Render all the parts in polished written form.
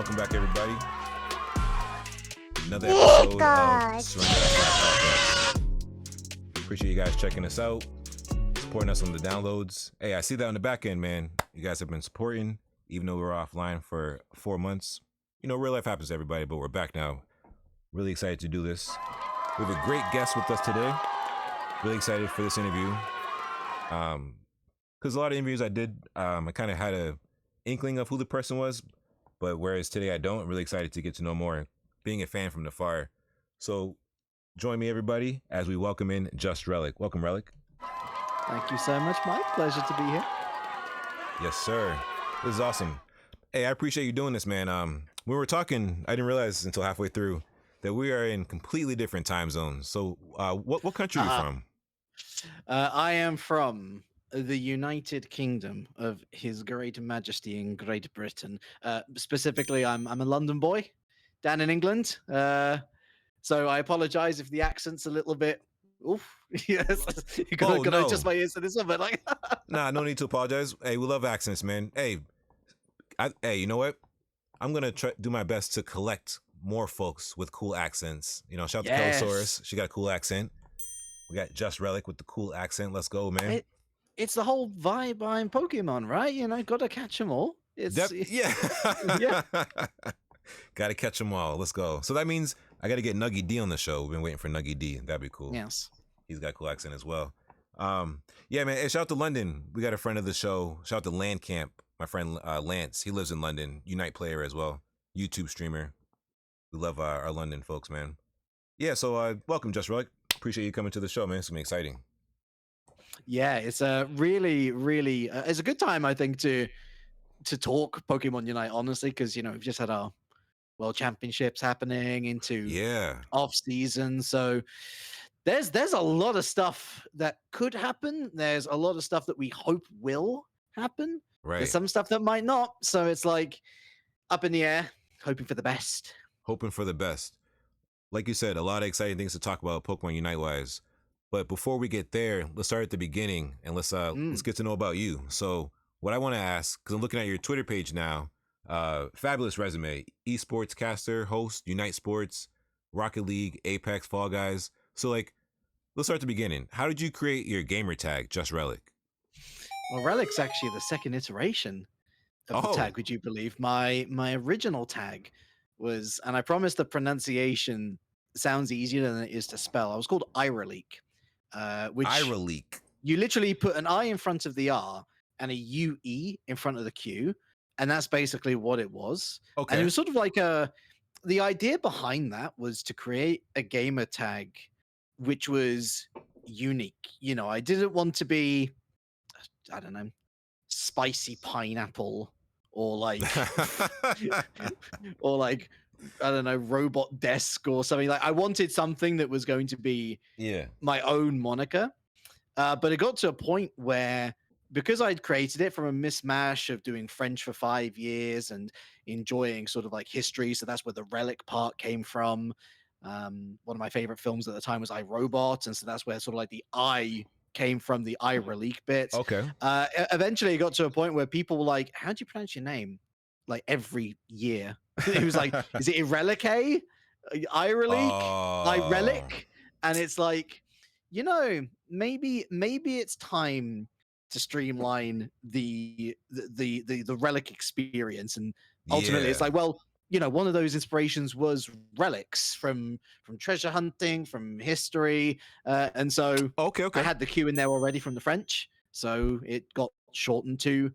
Welcome back, everybody. Another episode of Surrender. Appreciate you guys checking us out, supporting us on the downloads. Hey, I see that on the back end, man. You guys have been supporting, even though we were offline for 4 months. You know, real life happens to everybody, but we're back now. Really excited to do this. We have a great guest with us today. Really excited for this interview. Because a lot of interviews I did, I kind of had a inkling of who the person was, but whereas today I don't. I'm really excited to get to know more, being a fan from afar. So join me, everybody, as we welcome in Just Relic. Welcome, Relic. Thank you so much, Mike. Pleasure to be here. Yes, sir. This is awesome. Hey, I appreciate you doing this, man. When we were talking, I didn't realize until halfway through that we are in completely different time zones. So what country are you from? I am from the United Kingdom of His Great Majesty in Great Britain. Specifically, I'm a London boy down in England. So I apologize if the accent's a little bit. Oof. Yes. You gotta adjust my ears to this one, but like. Nah, no need to apologize. Hey, we love accents, man. Hey, you know what? I'm gonna do my best to collect more folks with cool accents. You know, shout out to Kellosaurus. She got a cool accent. We got Just Relic with the cool accent. Let's go, man. It's the whole vibe behind Pokemon, right? You know, gotta catch them all. Yeah. Gotta catch them all. Let's go. So that means I gotta get Nuggy D on the show. We've been waiting for Nuggy D. That'd be cool. Yes. He's got a cool accent as well. Yeah, man. Hey, shout out to London. We got a friend of the show. Shout out to Landcamp. My friend Lance. He lives in London. Unite player as well. YouTube streamer. We love our London folks, man. Yeah, so welcome, Just Relic. Appreciate you coming to the show, man. It's gonna be exciting. Yeah, it's a really, really, it's a good time, I think, to talk Pokemon Unite, honestly, because, you know, we've just had our World Championships happening into off season. So there's a lot of stuff that could happen. There's a lot of stuff that we hope will happen. Right. There's some stuff that might not. So it's like up in the air, hoping for the best. Hoping for the best. Like you said, a lot of exciting things to talk about Pokemon Unite wise. But before we get there, let's start at the beginning and let's get to know about you. So what I want to ask, because I'm looking at your Twitter page now, fabulous resume, Esports Caster, host, Unite Sports, Rocket League, Apex, Fall Guys. So like, let's start at the beginning. How did you create your gamer tag, Just Relic? Well, Relic's actually the second iteration of the tag, would you believe? My original tag was, and I promise the pronunciation sounds easier than it is to spell. I was called Ireleak. Which Ireleak. You literally put an I in front of the R and a UE in front of the Q, and that's basically what it was. Okay. And it was sort of like the idea behind that was to create a gamer tag which was unique. You know, I didn't want to be, I don't know, spicy pineapple or like or like, I don't know, robot desk or something. Like I wanted something that was going to be my own moniker. But it got to a point where, because I'd created it from a mismatch of doing French for 5 years and enjoying sort of like history, so that's where the Relic part came from. One of my favorite films at the time was iRobot, and so that's where sort of like the I came from, the Ireleak bit. Okay. Eventually it got to a point where people were like, how do you pronounce your name? Like every year. It was like, is it Irelique? Ireleak? Irelic? And it's like, you know, maybe it's time to streamline the Relic experience. And ultimately it's like, well, you know, one of those inspirations was relics from treasure hunting, from history. And so I had the Q in there already from the French. So it got shortened to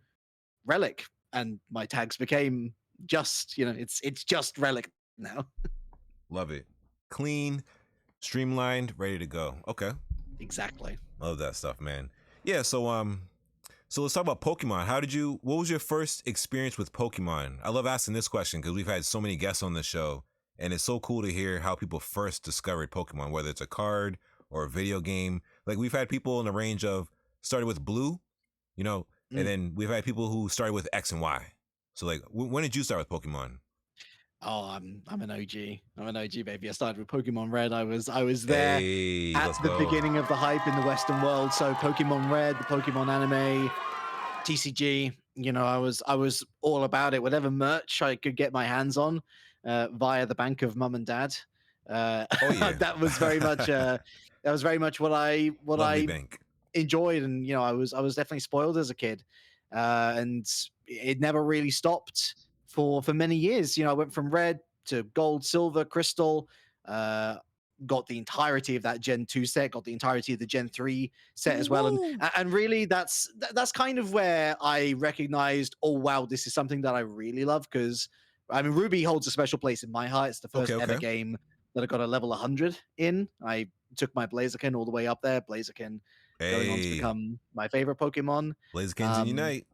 Relic. And my tags became just, you know, it's just Relic now. Love it. Clean, streamlined, ready to go. Okay. Exactly. Love that stuff, man. Yeah, so let's talk about Pokemon. What was your first experience with Pokemon? I love asking this question because we've had so many guests on the show, and it's so cool to hear how people first discovered Pokemon, whether it's a card or a video game. Like we've had people in the range of started with Blue, you know, and then we've had people who started with X and Y. So like, when did you start with Pokemon? Oh, I'm an OG. I'm an OG, baby. I started with Pokemon Red. I was there at the beginning of the hype in the Western world. So Pokemon Red, the Pokemon anime, TCG, I was all about it. Whatever merch I could get my hands on via the bank of mum and dad. Oh yeah. That was very much what Lovely I bank. enjoyed, and I was definitely spoiled as a kid, and it never really stopped for many years. I went from red to gold, silver, crystal. Uh, got the entirety of that Gen 2 set, got the entirety of the Gen 3 set as well, and Woo! and really that's kind of where I recognized, oh wow, this is something that I really love, because I mean Ruby holds a special place in my heart. It's the Okay, first ever okay. game that I got a level 100 in. I took my Blaziken all the way up there. Blaziken going on to Hey, become my favorite Pokemon. Blazekins and Um, Unite.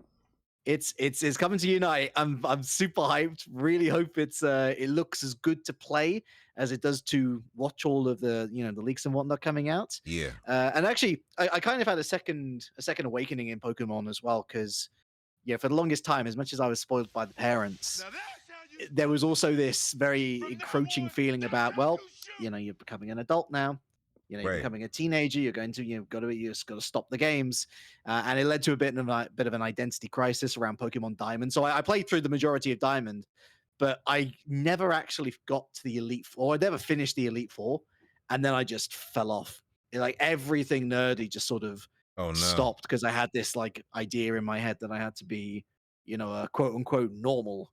it's coming to Unite. I'm super hyped. Really hope it looks as good to play as it does to watch all of the leaks and whatnot coming out. Yeah. And actually, I kind of had a second awakening in Pokemon as well, because for the longest time, as much as I was spoiled by the parents, there was also this very encroaching feeling about, well, you're becoming an adult now. You're Right. becoming a teenager. You're going to, you just got to stop the games, and it led to a bit of an identity crisis around Pokemon Diamond. So I played through the majority of Diamond, but I never actually got to the Elite Four. I never finished the Elite Four, and then I just fell off. Like everything nerdy just sort of Oh no. stopped, because I had this like idea in my head that I had to be, a quote unquote normal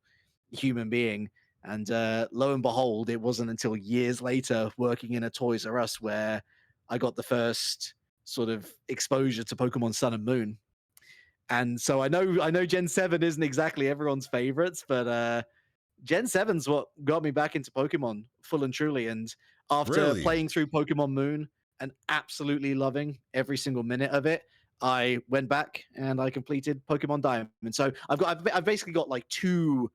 human being. And lo and behold, it wasn't until years later, working in a Toys R Us, where I got the first sort of exposure to Pokemon Sun and Moon. And so I know Gen 7 isn't exactly everyone's favorites, but Gen 7's what got me back into Pokemon full and truly. And after Really? playing through Pokemon Moon and absolutely loving every single minute of it, I went back and I completed Pokemon Diamond. So I've basically got like two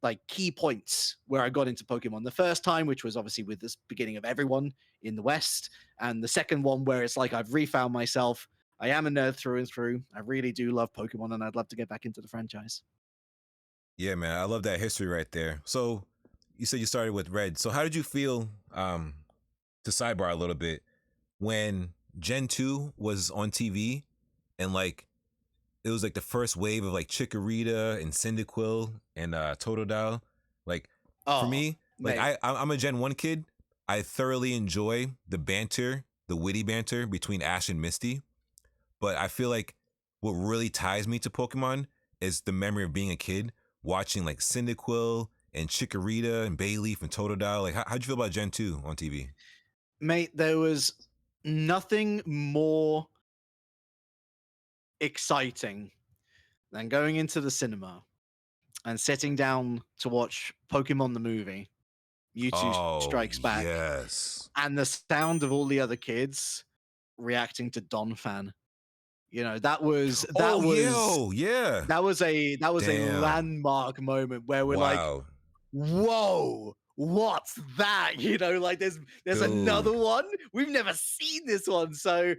like key points where I got into Pokemon. The first time, which was obviously with this beginning of everyone in the West, and the second one where it's like I've refound myself. I am a nerd through and through. I really do love Pokemon, and I'd love to get back into the franchise. Yeah, man. I love that history right there. So you said you started with Red. So how did you feel, to sidebar a little bit, when Gen 2 was on TV and like it was like the first wave of like Chikorita and Cyndaquil and Totodile. Like for Oh, me, like mate. I'm a Gen 1 kid. I thoroughly enjoy the banter, the witty banter between Ash and Misty. But I feel like what really ties me to Pokemon is the memory of being a kid, watching like Cyndaquil and Chikorita and Bayleaf and Totodile. Like how'd you feel about Gen 2 on TV? Mate, there was nothing more exciting than going into the cinema and sitting down to watch Pokemon the movie, Mewtwo Oh Strikes Back, yes. and the sound of all the other kids reacting to Don Fan. That was Oh yo, yeah. that was a Damn. landmark moment where we're like, Wow. whoa, what's that? Like there's another Dude. one. We've never seen this one. So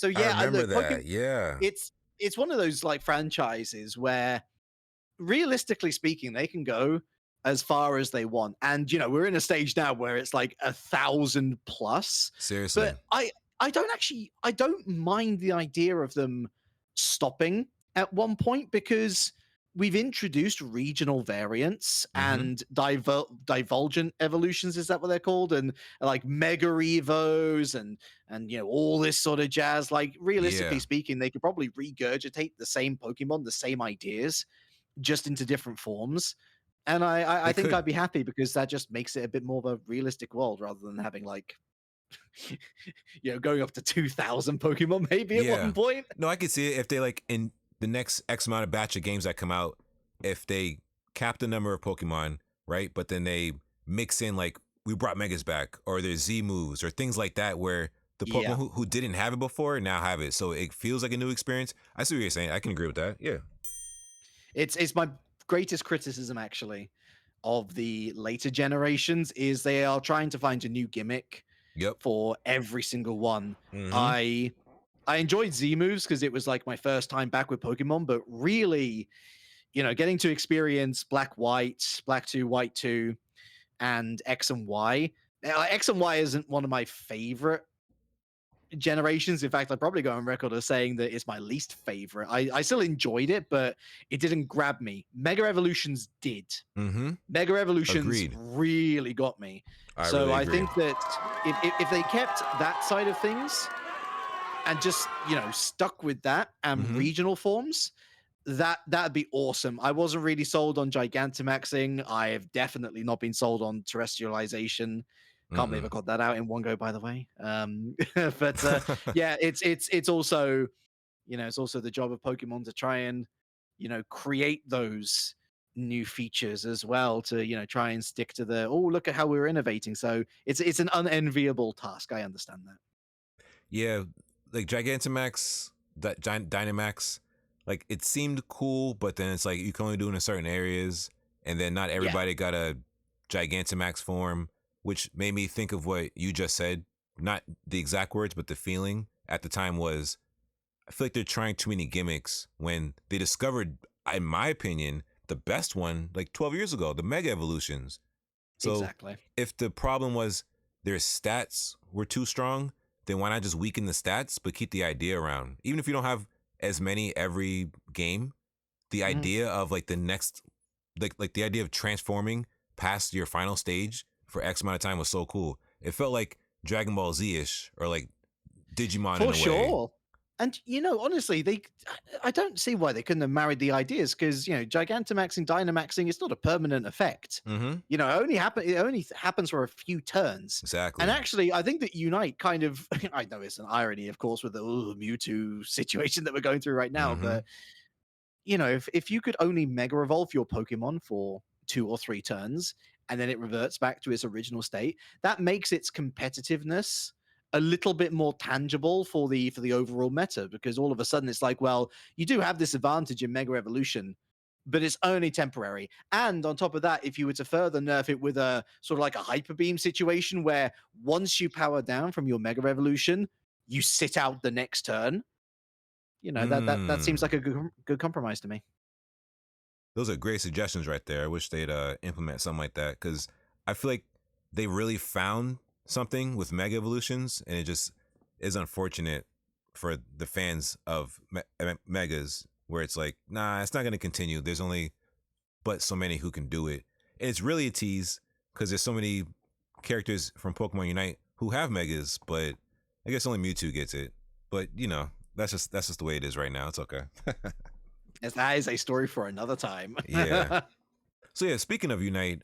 I yeah, I remember look, Pokemon, that. Yeah. it's one of those like franchises where realistically speaking, they can go as far as they want. And we're in a stage now where it's like 1,000 plus. Seriously. But I don't mind the idea of them stopping at one point, because we've introduced regional variants Mm-hmm. and divulgent evolutions, is that what they're called? And like mega evos and all this sort of jazz. Like realistically Yeah. speaking, they could probably regurgitate the same Pokemon, the same ideas, just into different forms. And I They think could. I'd be happy, because that just makes it a bit more of a realistic world, rather than having like going up to 2,000 Pokemon maybe at one Yeah. point. No, I could see it if they like in the next X amount of batch of games that come out, if they cap the number of Pokemon, right? But then they mix in like we brought Megas back or there's Z moves or things like that where the Pokemon Yeah. who didn't have it before now have it. So it feels like a new experience. I see what you're saying. I can agree with that. Yeah. It's my greatest criticism actually of the later generations, is they are trying to find a new gimmick Yep. for every single one. Mm-hmm. I enjoyed Z moves because it was like my first time back with Pokemon, but really, getting to experience Black White, Black 2, White 2, and X and Y. Now, X and Y isn't one of my favorite generations. In fact, I'd probably go on record as saying that it's my least favorite. I still enjoyed it, but it didn't grab me. Mega Evolutions did. Mm-hmm. Mega Evolutions Agreed. really got me. I So really I agree. think that if they kept that side of things and just, you know, stuck with that and Mhm. regional forms, that'd be awesome. I wasn't really sold on Gigantamaxing. I have definitely not been sold on terrestrialization. Can't believe I got that out in one go, by the way. But yeah, it's also, you know, it's also the job of Pokemon to try and, you know, create those new features as well to, you know, try and stick to the, oh, look at how we're innovating. So it's an unenviable task. I understand that. Yeah, like Gigantamax, Dynamax, like it seemed cool, but then it's like you can only do it in certain areas, and then not Yeah. everybody got a Gigantamax form, which made me think of what you just said. Not the exact words, but the feeling at the time was, I feel like they're trying too many gimmicks when they discovered, in my opinion, the best one like 12 years ago, the Mega Evolutions. So Exactly. if the problem was their stats were too strong, then why not just weaken the stats but keep the idea around? Even if you don't have as many every game, the idea of like the next, like the idea of transforming past your final stage for X amount of time was so cool. It felt like Dragon Ball Z-ish or like Digimon in a For way. sure. And you know, honestly, I don't see why they couldn't have married the ideas because you know, Gigantamaxing, Dynamaxing, it's not a permanent effect. Mm-hmm. You know, it only happens for a few turns. Exactly. And actually, I think that Unite kind of I know it's an irony, of course, with the Mewtwo situation that we're going through right now, Mm-hmm. but you know, if you could only mega evolve your Pokemon for 2 or 3 turns and then it reverts back to its original state, that makes its competitiveness a little bit more tangible for the overall meta because all of a sudden it's like, well, you do have this advantage in Mega Evolution, but it's only temporary. And on top of that, if you were to further nerf it with a sort of like a hyper beam situation where once you power down from your Mega Evolution, you sit out the next turn, you know, that seems like a good compromise to me. Those are great suggestions right there. I wish they'd implement something like that because I feel like they really found something with Mega Evolutions, and it just is unfortunate for the fans of Megas, where it's like, nah, it's not going to continue. There's only but so many who can do it, and it's really a tease because there's so many characters from Pokemon Unite who have Megas, but I guess only Mewtwo gets it. But you know, that's just the way it is right now. It's okay. As that is a story for another time. Yeah. So yeah, speaking of Unite,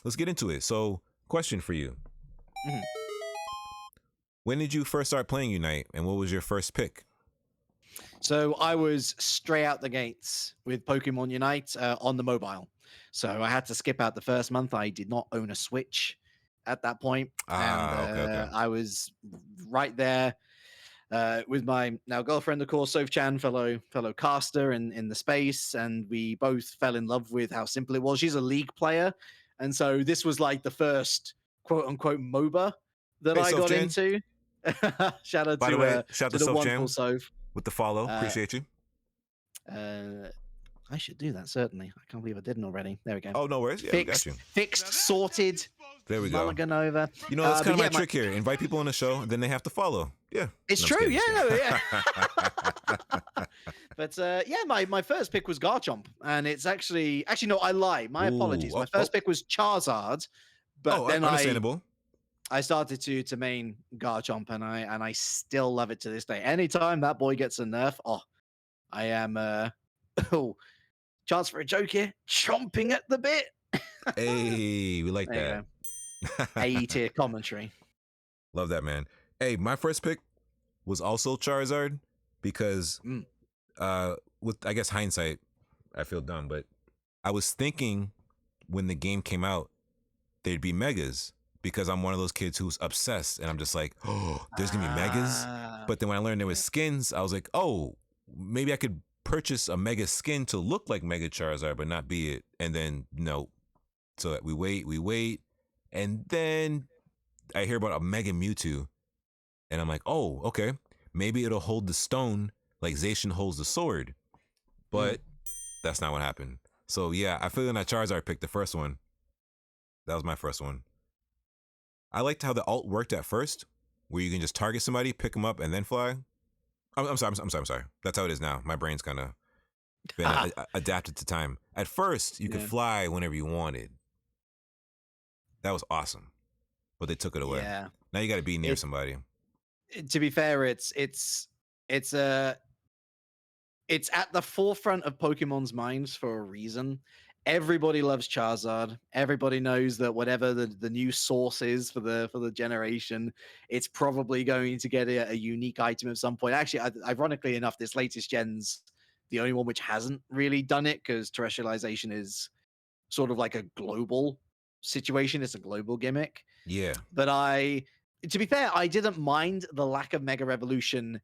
let's get into it. So, question for you: Mhm. when did you first start playing Unite, and what was your first pick? So I was straight out the gates with Pokemon Unite on the mobile. So I had to skip out the first month. I did not own a Switch at that point, and Okay. I was right there with my now girlfriend, of course, Soph-chan, fellow caster in the space, and we both fell in love with how simple it was. She's a League player, and so this was like the first quote unquote MOBA that Hey, I got Soph-chan. into. Shout out By the way, shout out to to the wonderful Soph-chan Soph. with the follow. Uh, Appreciate you. I should do that certainly. I can't believe I didn't already. There we go. Oh, no worries. Yeah, we got you. Fixed, sorted. There we go. Mulligan over. You know, that's kind of but my yeah, trick here. Invite people on the show, and then they have to follow. Yeah. It's No, I'm true. just kidding, Yeah, just But yeah, my first pick was Garchomp, and it's actually no, I lie. My apologies. My first pick was Charizard, but then understandable. I started to main Garchomp, and I still love it to this day. Anytime that boy gets a nerf, I am oh, chance for a joke here, chomping at the bit. Hey, we like There that. A tier commentary. Love that, man. Hey, my first pick was also Charizard because with I guess hindsight, I feel dumb, but I was thinking when the game came out, there'd be megas because I'm one of those kids who's obsessed and I'm just like, oh, there's gonna be megas. But then when I learned there was skins, I was like, oh, maybe I could purchase a mega skin to look like Mega Charizard, but not be it. And then no. So we wait, and then I hear about a Mega Mewtwo, and I'm like, oh, okay, maybe it'll hold the stone like Zacian holds the sword, but that's not what happened. So yeah, I feel like that Charizard picked the first one. That was my first one. I liked how the alt worked at first, where you can just target somebody, pick them up, and then fly. I'm sorry. I'm sorry. That's how it is now. My brain's kind of been adapted to time. At first, you could fly whenever you wanted. That was awesome, but they took it away. Yeah. Now you got to be near somebody. To be fair, it's at the forefront of Pokemon's minds for a reason. Everybody loves Charizard. Everybody knows that whatever the new source is for the generation, it's probably going to get a unique item at some point. Actually, ironically enough, this latest gen's the only one which hasn't really done it, because terrestrialization is sort of like a global situation. It's a global gimmick. Yeah. But to be fair, I didn't mind the lack of Mega Revolution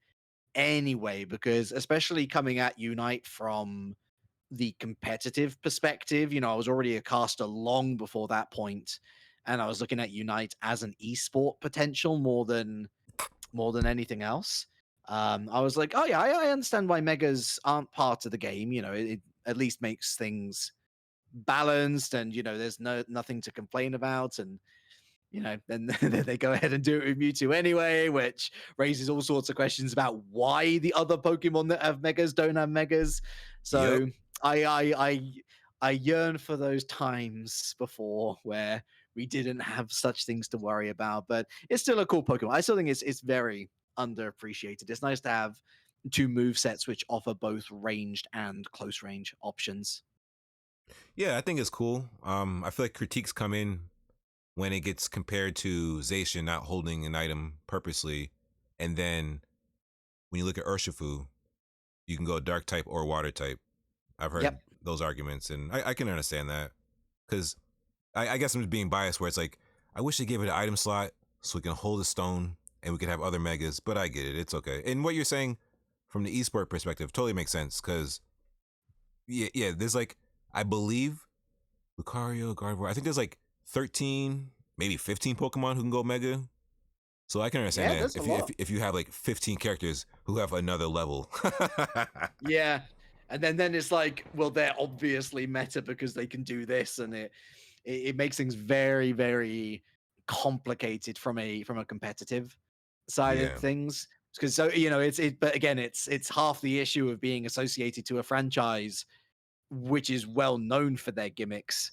anyway, because especially coming at Unite from the competitive perspective, I was already a caster long before that point, and I was looking at Unite as an esport potential more than anything else. I was like, oh yeah, I understand why megas aren't part of the game. It at least makes things balanced, and there's nothing to complain about. And then they go ahead and do it with Mewtwo anyway, which raises all sorts of questions about why the other Pokemon that have megas don't have megas. So I yearn for those times before where we didn't have such things to worry about. But it's still a cool Pokemon. I still think it's very underappreciated. It's nice to have two move sets which offer both ranged and close range options. Yeah, I think it's cool. I feel like critiques come in when it gets compared to Zacian not holding an item purposely, and then when you look at Urshifu, you can go dark type or water type. I've heard those arguments, and I can understand that, because I guess I'm just being biased where it's like, I wish they gave it an item slot so we can hold a stone and we could have other megas, but I get it. It's okay. And what you're saying from the esport perspective totally makes sense, because yeah, there's like, I believe Lucario, Gardevoir, I think there's like 13, maybe 15 Pokemon who can go mega. So I can understand that if you have like 15 characters who have another level. Yeah. And then it's like, well, they're obviously meta because they can do this, and it makes things very, very complicated from a competitive side of things. Because but again, it's half the issue of being associated to a franchise which is well known for their gimmicks.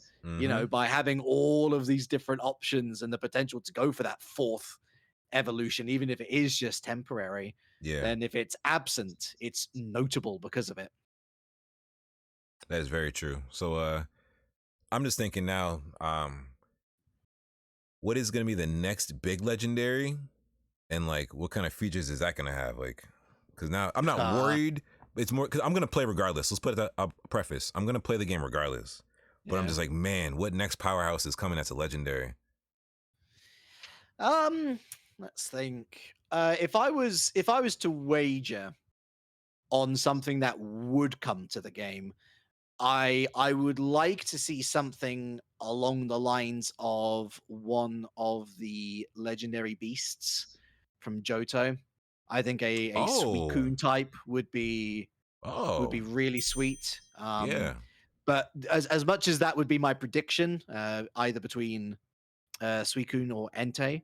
By having all of these different options and the potential to go for that fourth evolution, even if it is just temporary. Then if it's absent, it's notable because of it. That is very true. So I'm just thinking now, what is going to be the next big legendary, and like what kind of features is that going to have? Like, because now I'm not worried. It's more because I'm going to play regardless. Let's put that up preface. I'm going to play the game regardless. But I'm just like, man, what next powerhouse is coming that's a legendary? Let's think. If I was to wager on something that would come to the game, I would like to see something along the lines of one of the legendary beasts from Johto. I think a Suicune type would be really sweet. But as much as that would be my prediction, either between Suicune or Entei,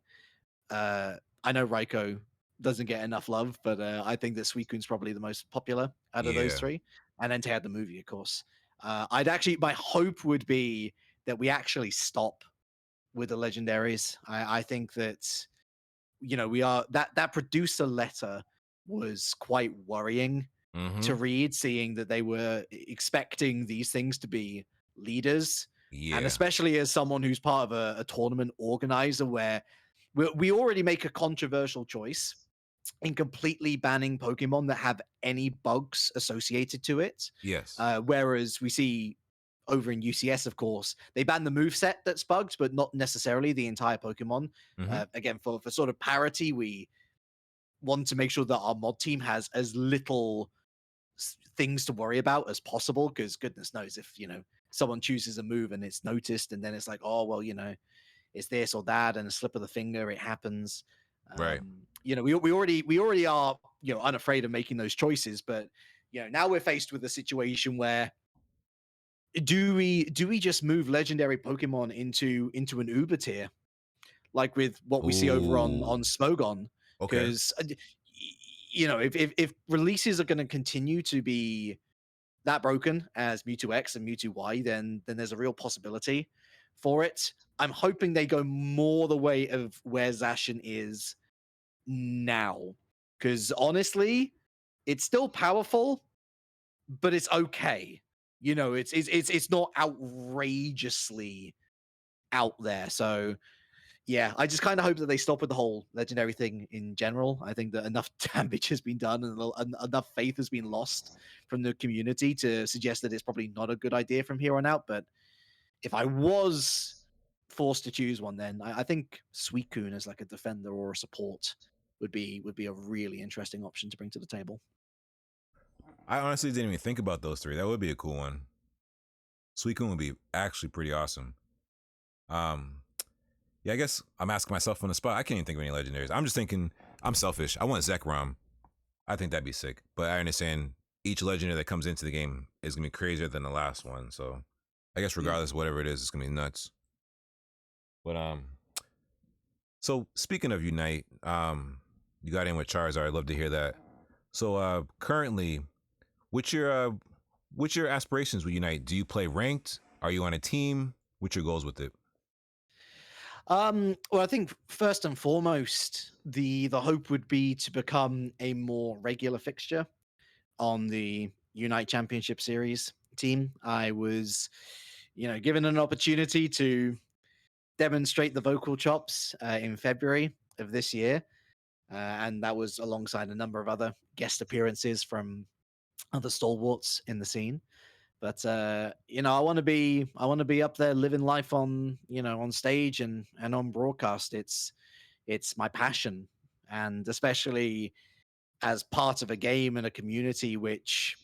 I know Raikou doesn't get enough love, but I think that Suicune's probably the most popular out of those three. And Entei had the movie, of course. My hope would be that we actually stop with the legendaries. I think that, that producer letter was quite worrying to read, seeing that they were expecting these things to be leaders. And especially as someone who's part of a tournament organizer, where we already make a controversial choice in completely banning Pokemon that have any bugs associated to it. Whereas we see over in UCS, of course, they ban the moveset that's bugged, but not necessarily the entire Pokemon. Again, for sort of parity, we want to make sure that our mod team has as little things to worry about as possible, because goodness knows if someone chooses a move and it's noticed, and then it's like, oh well, it's this or that, and a slip of the finger, it happens. We already are unafraid of making those choices, but now we're faced with a situation where do we just move legendary Pokemon into an Uber tier, like with what we see over on Smogon? Okay. because you know, if releases are going to continue to be that broken as Mewtwo X and Mewtwo Y, then there's a real possibility for it. I'm hoping they go more the way of where Zacian is now, because honestly, it's still powerful, but it's okay. You know, it's not outrageously out there. So yeah, I just kind of hope that they stop with the whole legendary thing in general. I think that enough damage has been done and enough faith has been lost from the community to suggest that it's probably not a good idea from here on out. But if I was forced to choose one, then I think Suicune as like a defender or a support would be a really interesting option to bring to the table. I honestly didn't even think about those three. That would be a cool one. Suicune would be actually pretty awesome. Yeah, I guess I'm asking myself on the spot. I can't even think of any legendaries. I'm just thinking, I'm selfish. I want Zekrom. I think that'd be sick. But I understand each legendary that comes into the game is going to be crazier than the last one. So I guess regardless of whatever it is, it's going to be nuts. But so speaking of Unite, you got in with Charizard. I'd love to hear that. So currently, what's your aspirations with Unite? Do you play ranked? Are you on a team? What's your goals with it? Well, I think first and foremost, the hope would be to become a more regular fixture on the Unite Championship Series team. I was, you know, given an opportunity to demonstrate the vocal chops in February of this year, and that was alongside a number of other guest appearances from other stalwarts in the scene. But you know, I want to be up there living life on, you know, on stage and on broadcast. It's my passion, and especially as part of a game and a community which,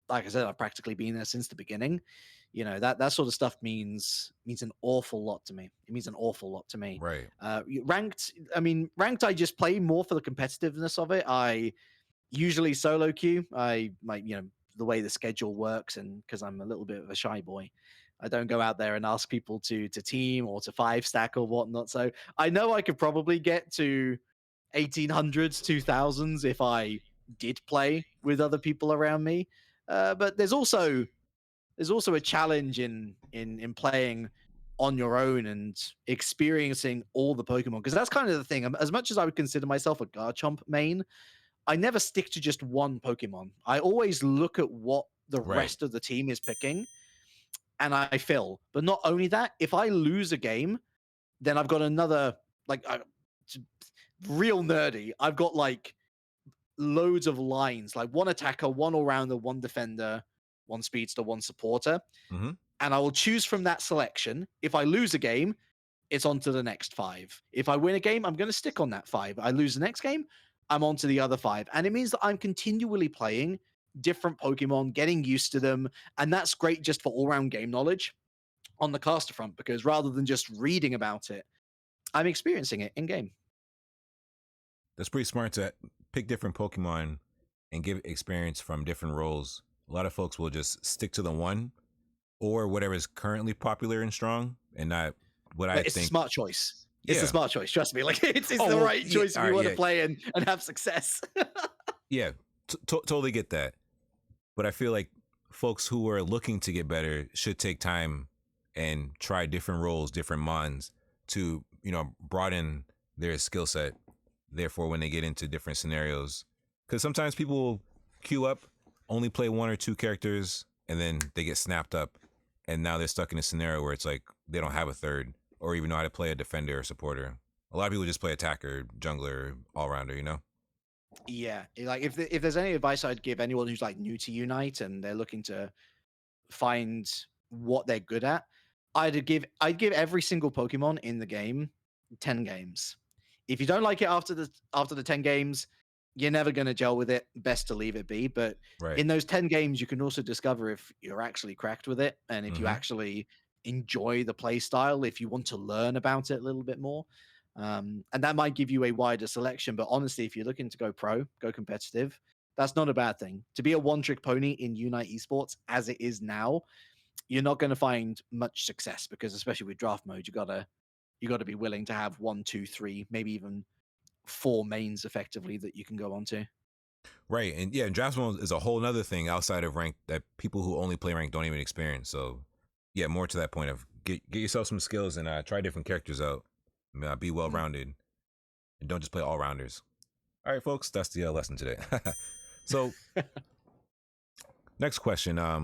like I said, I've practically been there since the beginning. You know, that sort of stuff means an awful lot to me. It means an awful lot to me. Right. Ranked, I mean, ranked. I just play more for the competitiveness of it. I usually solo queue. You know, the way the schedule works, and because I'm a little bit of a shy boy, I don't go out there and ask people to team or to 5-stack or whatnot. So I know I could probably get to 1800s, 2000s if I did play with other people around me. But there's also a challenge in playing on your own and experiencing all the Pokemon, because that's kind of the thing. As much as I would consider myself a Garchomp main, I never stick to just one Pokemon. I always look at what the Right. rest of the team is picking and I fill. But not only that, if I lose a game, then I've got another, like, real nerdy. I've got like loads of lines, like one attacker, one all-rounder, one defender, one speedster, one supporter. Mm-hmm. And I will choose from that selection. If I lose a game, it's on to the next 5. If I win a game, I'm going to stick on that 5. I lose the next game, I'm on to the other 5. And it means that I'm continually playing different Pokemon, getting used to them. And that's great just for all-round game knowledge on the caster front, because rather than just reading about it, I'm experiencing it in game. That's pretty smart to pick different Pokemon and give experience from different roles. A lot of folks will just stick to the one or whatever is currently popular and strong, and not what I It's think. a smart choice. It's Yeah. a smart choice. Trust me. Like it's Oh, the well, right yeah, choice if you alright, want yeah. to play and have success. Yeah, totally get that. But I feel like folks who are looking to get better should take time and try different roles, different mons to, you know, broaden their skill set. Therefore, when they get into different scenarios, because sometimes people will queue up, only play 1 or 2 characters, and then they get snapped up, and now they're stuck in a scenario where it's like they don't have a third or even know how to play a defender or supporter. A lot of people just play attacker, jungler, all rounder, you know? Yeah, like if there's any advice I'd give anyone who's like new to Unite and they're looking to find what they're good at, I'd give every single Pokemon in the game 10 games. If you don't like it after the 10 games, you're never going to gel with it. Best to leave it be. But Right. in those 10 games, you can also discover if you're actually cracked with it and if you Mhm. actually enjoy the play style, if you want to learn about it a little bit more. And that might give you a wider selection. But honestly, if you're looking to go pro, go competitive, that's not a bad thing. To be a one-trick pony in Unite Esports as it is now, you're not going to find much success, because especially with draft mode, you gotta be willing to have 1, 2, 3, maybe even 4 mains effectively that you can go on to. Right. And yeah, draft mode is a whole other thing outside of rank that people who only play rank don't even experience. So yeah, more to that point of get yourself some skills and try different characters out. Be well rounded and don't just play all rounders. All right, folks, that's the lesson today. So next question. I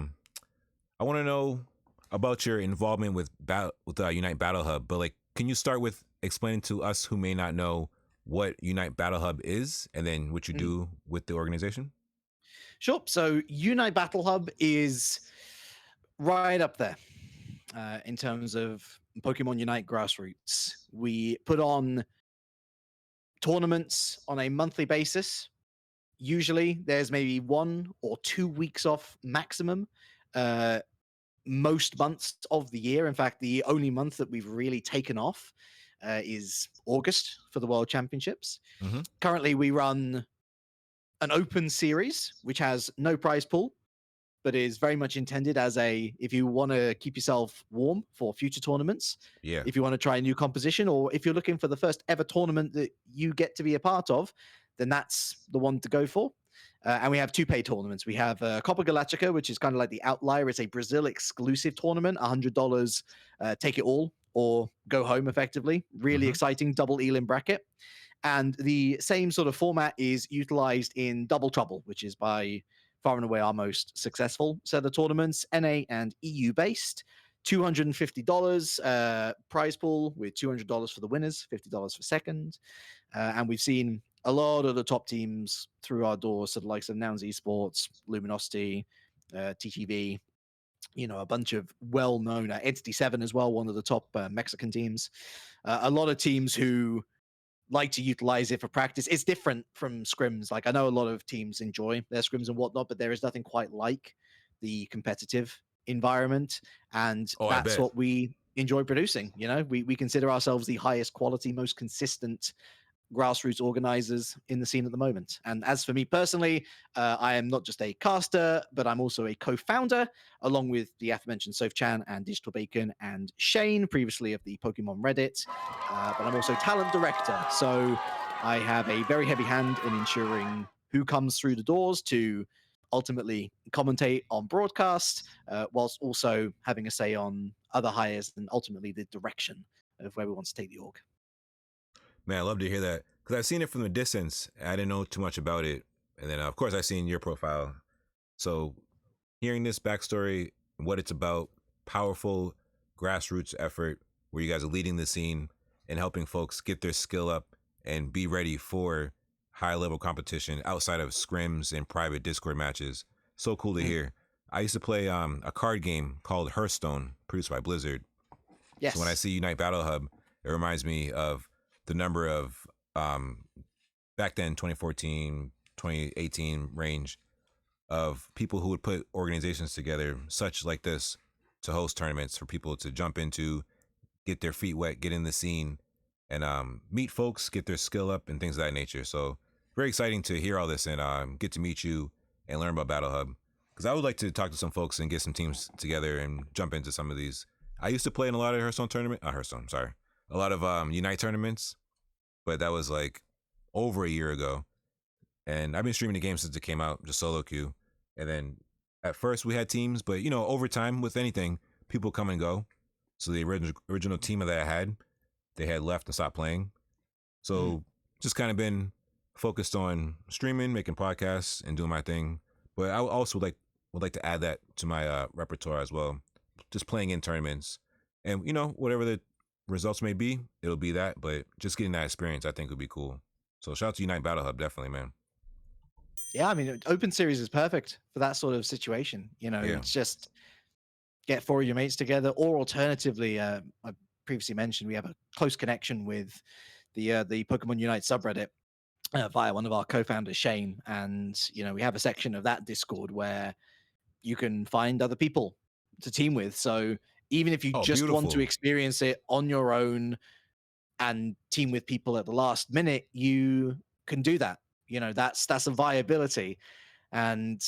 want to know about your involvement with Unite Battle Hub, but like, can you start with explaining to us who may not know what Unite Battle Hub is and then what you do with the organization? Sure. So Unite Battle Hub is right up there in terms of Pokemon Unite grassroots. We put on tournaments on a monthly basis. Usually there's maybe 1 or 2 weeks off maximum. Most months of the year. In fact, the only month that we've really taken off is August for the World Championships. Mm-hmm. Currently, we run an open series, which has no prize pool, but is very much intended as if you want to keep yourself warm for future tournaments, if you want to try a new composition, or if you're looking for the first ever tournament that you get to be a part of, then that's the one to go for. And we have 2 paid tournaments. We have Copa Galactica, which is kind of like the outlier. It's a Brazil exclusive tournament, $100, take it all or go home effectively. Really exciting double Elim bracket. And the same sort of format is utilized in Double Trouble, which is by far and away our most successful set of tournaments, NA and EU based. $250 prize pool with $200 for the winners, $50 for second. And we've seen a lot of the top teams through our doors, so the likes of Nouns Esports, Luminosity, TTV, a bunch of well-known, Entity 7 as well, one of the top Mexican teams. A lot of teams who like to utilize it for practice. It's different from scrims. Like, I know a lot of teams enjoy their scrims and whatnot, but there is nothing quite like the competitive environment. And that's what we enjoy producing. We consider ourselves the highest quality, most consistent grassroots organizers in the scene at the moment. And as for me personally, I am not just a caster, but I'm also a co-founder, along with the aforementioned Soph Chan and Digital Bacon and Shane, previously of the Pokemon Reddit. But I'm also talent director, so I have a very heavy hand in ensuring who comes through the doors to ultimately commentate on broadcast, whilst also having a say on other hires and ultimately the direction of where we want to take the org. Man, I love to hear that because I've seen it from the distance. I didn't know too much about it. And then, of course, I've seen your profile. So hearing this backstory, what it's about, powerful grassroots effort where you guys are leading the scene and helping folks get their skill up and be ready for high level competition outside of scrims and private Discord matches. So cool to hear. I used to play a card game called Hearthstone, produced by Blizzard. Yes. So when I see Unite Battle Hub, it reminds me of the number of back then 2014 2018 range of people who would put organizations together such like this to host tournaments for people to jump into, get their feet wet, get in the scene, and meet folks, get their skill up and things of that nature. So very exciting to hear all this and get to meet you and learn about Battle Hub, because I would like to talk to some folks and get some teams together and jump into some of these. I used to play in a lot of a lot of Unite tournaments, but that was like over a year ago. And I've been streaming the game since it came out, just solo queue. And then at first we had teams, but over time with anything, people come and go. So the original team that I had, they had left and stopped playing. So just kind of been focused on streaming, making podcasts, and doing my thing. But I also would like to add that to my repertoire as well. Just playing in tournaments, and whatever the results may be, it'll be that. But just getting that experience, I think, would be cool. So shout out to Unite Battle Hub, definitely, man. Yeah, I mean, open series is perfect for that sort of situation. It's just get 4 of your mates together, or alternatively, I previously mentioned we have a close connection with the Pokemon Unite subreddit via one of our co-founders, Shane, and we have a section of that Discord where you can find other people to team with. So even if you just want to experience it on your own and team with people at the last minute, you can do that. That's a viability. And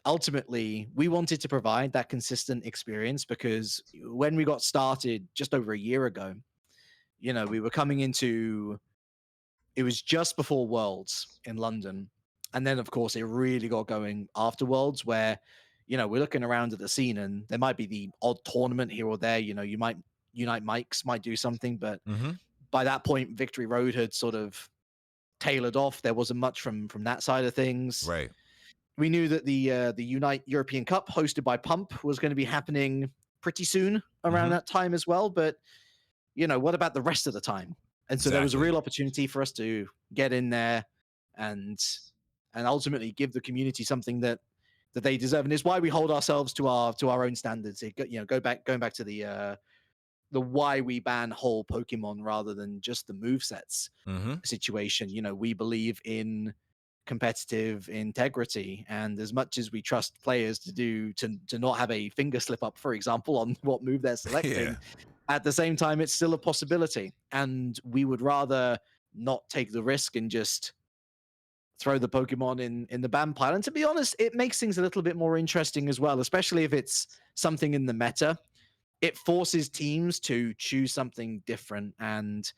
ultimately, we wanted to provide that consistent experience because when we got started just over a year ago, we were coming into it was just before Worlds in London. And then, of course, it really got going after Worlds, where, we're looking around at the scene and there might be the odd tournament here or there. You might Unite Mikes might do something, but by that point, Victory Road had sort of tailored off. There wasn't much from that side of things. Right. We knew that the Unite European Cup hosted by Pump was going to be happening pretty soon around that time as well. But, what about the rest of the time? And so there was a real opportunity for us to get in there and ultimately give the community something that they deserve. And it's why we hold ourselves to our own standards. Going back to the why we ban whole Pokemon rather than just the movesets situation. We believe in competitive integrity, and as much as we trust players to not have a finger slip up, for example, on what move they're selecting, at the same time, it's still a possibility. And we would rather not take the risk and just throw the Pokemon in the ban pile. And to be honest, it makes things a little bit more interesting as well, especially if it's something in the meta. It forces teams to choose something different. And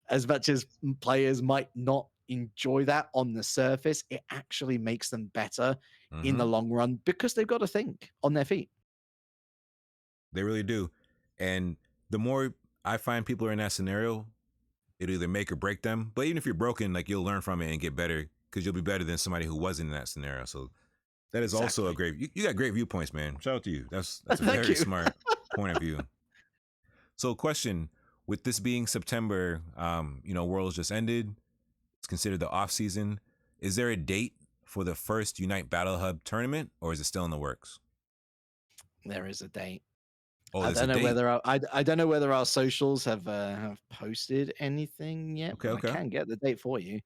as much as players might not enjoy that on the surface, it actually makes them better in the long run because they've got to think on their feet. They really do. And the more I find people are in that scenario, it'll either make or break them. But even if you're broken, like, you'll learn from it and get better, because you'll be better than somebody who wasn't in that scenario. So that is also a great, you got great viewpoints, man. Shout out to you. That's a very smart point of view. So question, with this being September, Worlds just ended. It's considered the off season. Is there a date for the first Unite Battle Hub tournament, or is it still in the works? There is a date. Oh, I don't know whether I don't know whether our socials have posted anything yet. Okay. I can get the date for you.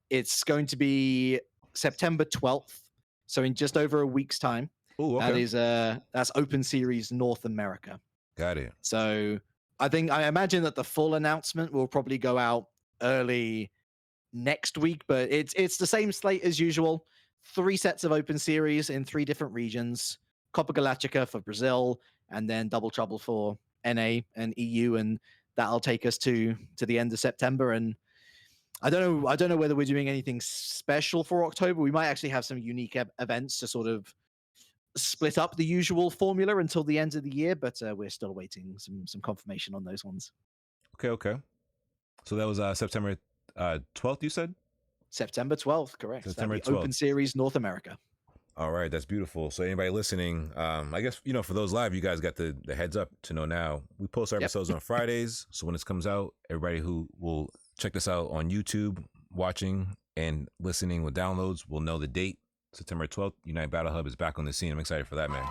It's going to be September 12th, so in just over a week's time. Oh, okay. That's Open Series North America. Got it. So I imagine that the full announcement will probably go out early next week, but it's the same slate as usual. 3 sets of Open Series in 3 different regions. Copa Galactica for Brazil, and then Double Trouble for NA and EU, and that'll take us to the end of September. And I don't know whether we're doing anything special for October. We might actually have some unique events to sort of split up the usual formula until the end of the year, but we're still waiting some confirmation on those ones. Okay. So that was September 12th, you said? September 12th, correct. September 12th. Open Series North America. All right, that's beautiful. So anybody listening, I guess, for those live, you guys got the heads up to know now. We post our episodes on Fridays, so when this comes out, everybody who will check this out on YouTube, watching and listening with downloads, will know the date. September 12th, Unite Battle Hub is back on the scene. I'm excited for that, man.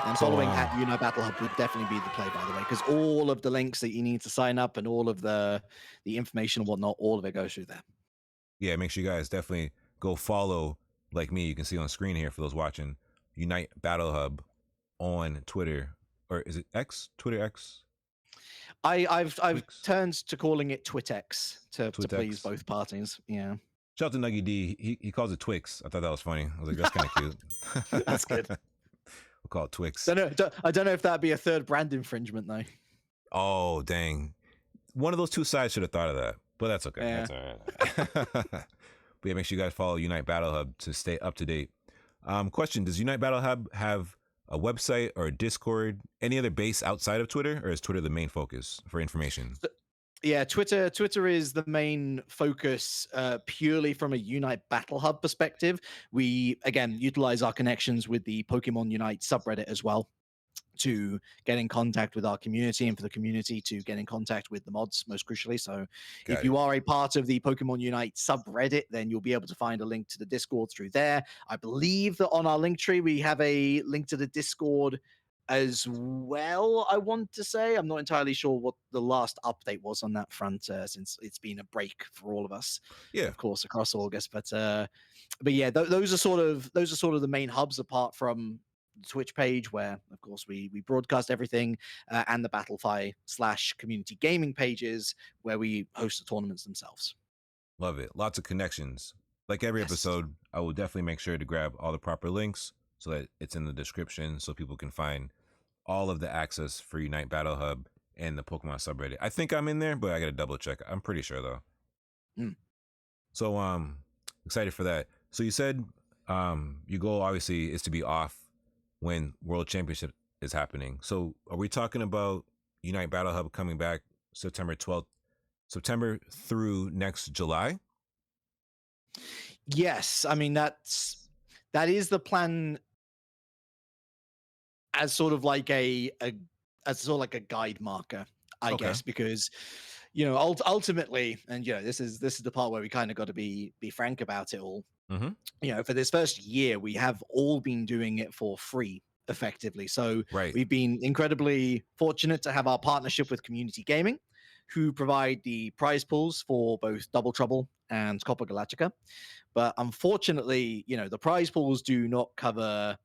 And following at Unite Battle Hub would definitely be the play, by the way, because all of the links that you need to sign up and all of the information and whatnot, all of it goes through there. Yeah, make sure you guys definitely go follow, like me, you can see on screen here for those watching, Unite Battle Hub on Twitter, or is it X? Twitter X? I've turned to calling it Twitex to please both parties. Yeah. Shout out to Nuggy D. He calls it Twix. I thought that was funny. I was like, that's kind of cute. That's good. We'll call it Twix. I don't know if that'd be a third brand infringement though. Oh dang! One of those two sides should have thought of that, but that's okay. Yeah. That's all right. But yeah, make sure you guys follow Unite Battle Hub to stay up to date. Question: does Unite Battle Hub have a website or a Discord, any other base outside of Twitter, or is Twitter the main focus for information? Yeah, Twitter is the main focus purely from a Unite Battle Hub perspective. We, again, utilize our connections with the Pokemon Unite subreddit as well to get in contact with our community and for the community to get in contact with the mods, most crucially. So if you are a part of the Pokemon Unite subreddit, then you'll be able to find a link to the Discord through there. I believe that on our link tree, we have a link to the Discord as well, I want to say. I'm not entirely sure what the last update was on that front, since it's been a break for all of us, of course, across August. But yeah, those are sort of the main hubs, apart from the Twitch page, where of course we broadcast everything, and the Battlefy / community gaming pages, where we host the tournaments themselves. Love it. Lots of connections. Like every episode, I will definitely make sure to grab all the proper links so that it's in the description, so people can find all of the access for Unite Battle Hub and the Pokemon subreddit. I think I'm in there, but I gotta double check. I'm pretty sure though. So excited for that. So you said your goal obviously is to be off when World Championship is happening. So are we talking about Unite Battle Hub coming back September 12th, September through next July? Yes, I mean that is the plan, as sort of like a guide marker, I guess, because ultimately, and this is the part where we kind of got to be frank about it all. For this first year, we have all been doing it for free, effectively. So we've been incredibly fortunate to have our partnership with Community Gaming, who provide the prize pools for both Double Trouble and Copa Galactica. But unfortunately, the prize pools do not cover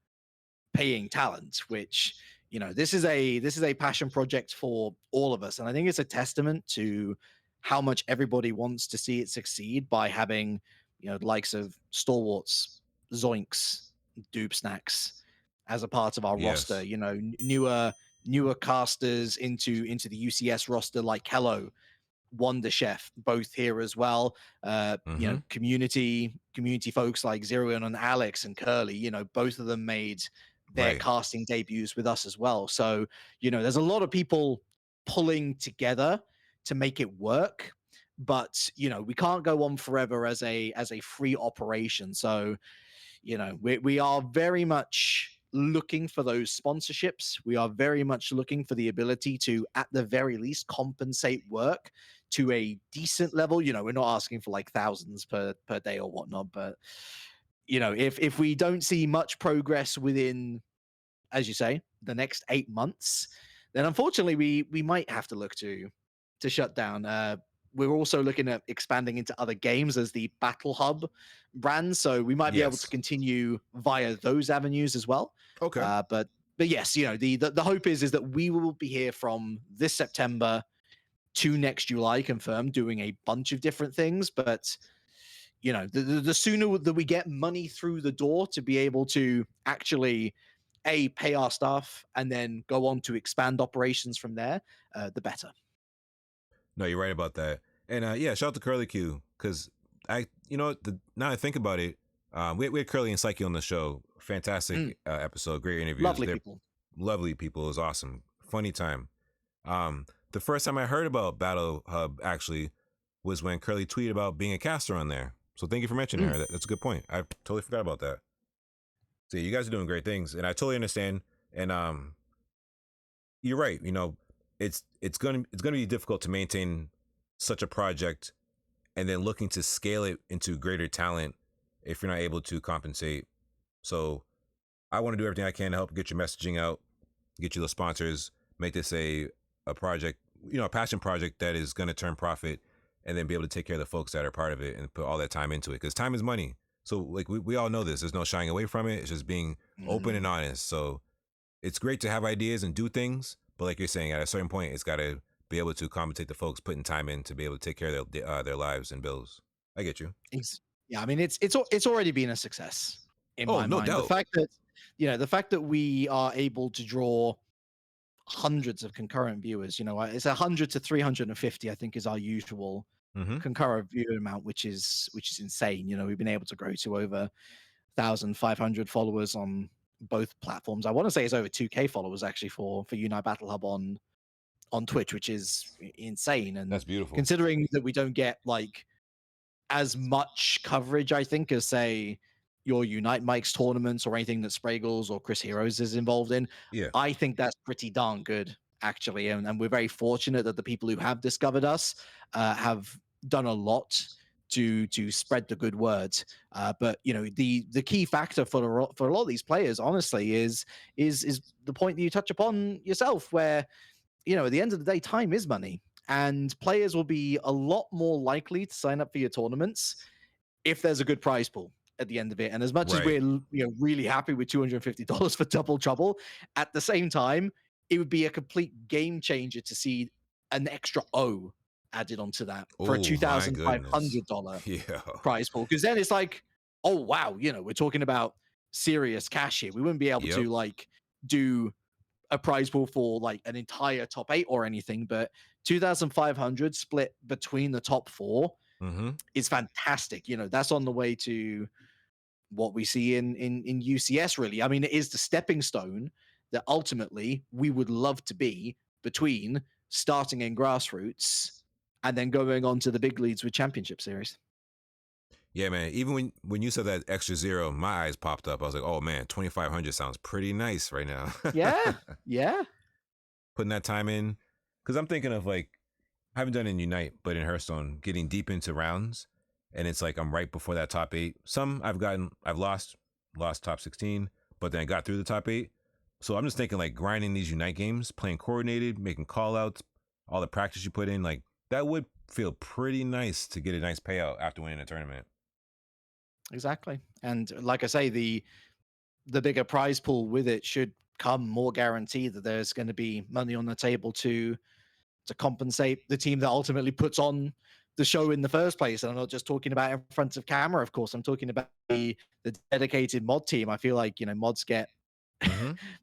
paying talent, which this is a passion project for all of us, and I think it's a testament to how much everybody wants to see it succeed by having the likes of Stalwarts, Zoinks, Doob Snacks as a part of our roster. Newer casters into the UCS roster like Hello, Wonder Chef, both here as well. Community folks like Zero and Alex and Curly, both of them made their casting debuts with us as well. So, there's a lot of people pulling together to make it work, but we can't go on forever as a free operation. So, we are very much looking for those sponsorships. We are very much looking for the ability to, at the very least, compensate work to a decent level. We're not asking for like thousands per day or whatnot, but if we don't see much progress within, as you say, the next 8 months, then unfortunately we might have to look to shut down. We're also looking at expanding into other games as the Battle Hub brand, so we might be able to continue via those avenues as well. But yes, the hope is that we will be here from this September to next July, confirmed, doing a bunch of different things. But the sooner that we get money through the door to be able to actually pay our staff and then go on to expand operations from there, the better. No, you're right about that. And shout out to Curly Q, because now I think about it, we had Curly and Psyche on the show. Fantastic episode, great interviews. Lovely people. It was awesome. Funny time. The first time I heard about Battle Hub actually was when Curly tweeted about being a caster on there. So thank you for mentioning her. That's a good point. I totally forgot about that. So you guys are doing great things, and I totally understand. And you're right. It's gonna be difficult to maintain such a project, and then looking to scale it into greater talent if you're not able to compensate. So I want to do everything I can to help get your messaging out, get you the sponsors, make this a project, a passion project that is going to turn profit, and then be able to take care of the folks that are part of it and put all that time into it, because time is money. So like we all know this. There's no shying away from it. It's just being open and honest. So it's great to have ideas and do things, but like you're saying, at a certain point, it's got to be able to compensate the folks putting time in to be able to take care of their lives and bills. I get you. Yeah, I mean it's already been a success in my mind. Doubt. The fact that we are able to draw hundreds of concurrent viewers, it's 100 to 350, I think, is our usual concurrent viewer amount, which is insane. We've been able to grow to over 1,500 followers on both platforms. I want to say it's over 2K followers actually for Unite Battle Hub on Twitch, which is insane. And that's beautiful, considering that we don't get like as much coverage, I think, as say your Unite Mike's tournaments or anything that Spraggles or Chris Heroes is involved in. I think that's pretty darn good, actually. And we're very fortunate that the people who have discovered us have done a lot to spread the good word. But the key factor for a lot of these players, honestly, is the point that you touch upon yourself, where at the end of the day, time is money, and players will be a lot more likely to sign up for your tournaments if there's a good prize pool at the end of it. And as much as we're really happy with $250 for Double Trouble, at the same time, it would be a complete game changer to see an extra O added onto that for a $2,500 prize pool. Because then it's like, oh wow, we're talking about serious cash here. We wouldn't be able to like do a prize pool for like an entire top 8 or anything, but 2,500 split between the top 4 is fantastic. You know, that's on the way to what we see in UCS, really. I mean, it is the stepping stone that ultimately we would love to be between starting in grassroots and then going on to the big leagues with championship series. Yeah, man. Even when you said that extra 0, my eyes popped up. I was like, oh man, 2,500 sounds pretty nice right now. Yeah. Putting that time in, because I'm thinking of like, I haven't done it in Unite, but in Hearthstone, getting deep into rounds, and it's like I'm right before that top 8. Some I've lost top 16, but then I got through the top 8. So I'm just thinking like grinding these Unite games, playing coordinated, making call outs, all the practice you put in, like that would feel pretty nice to get a nice payout after winning a tournament. Exactly. And like I say, the bigger prize pool with it should come more guaranteed that there's going to be money on the table to compensate the team that ultimately puts on the show in the first place. And I'm not just talking about in front of camera, of course. I'm talking about the dedicated mod team. I feel like, you know, mods get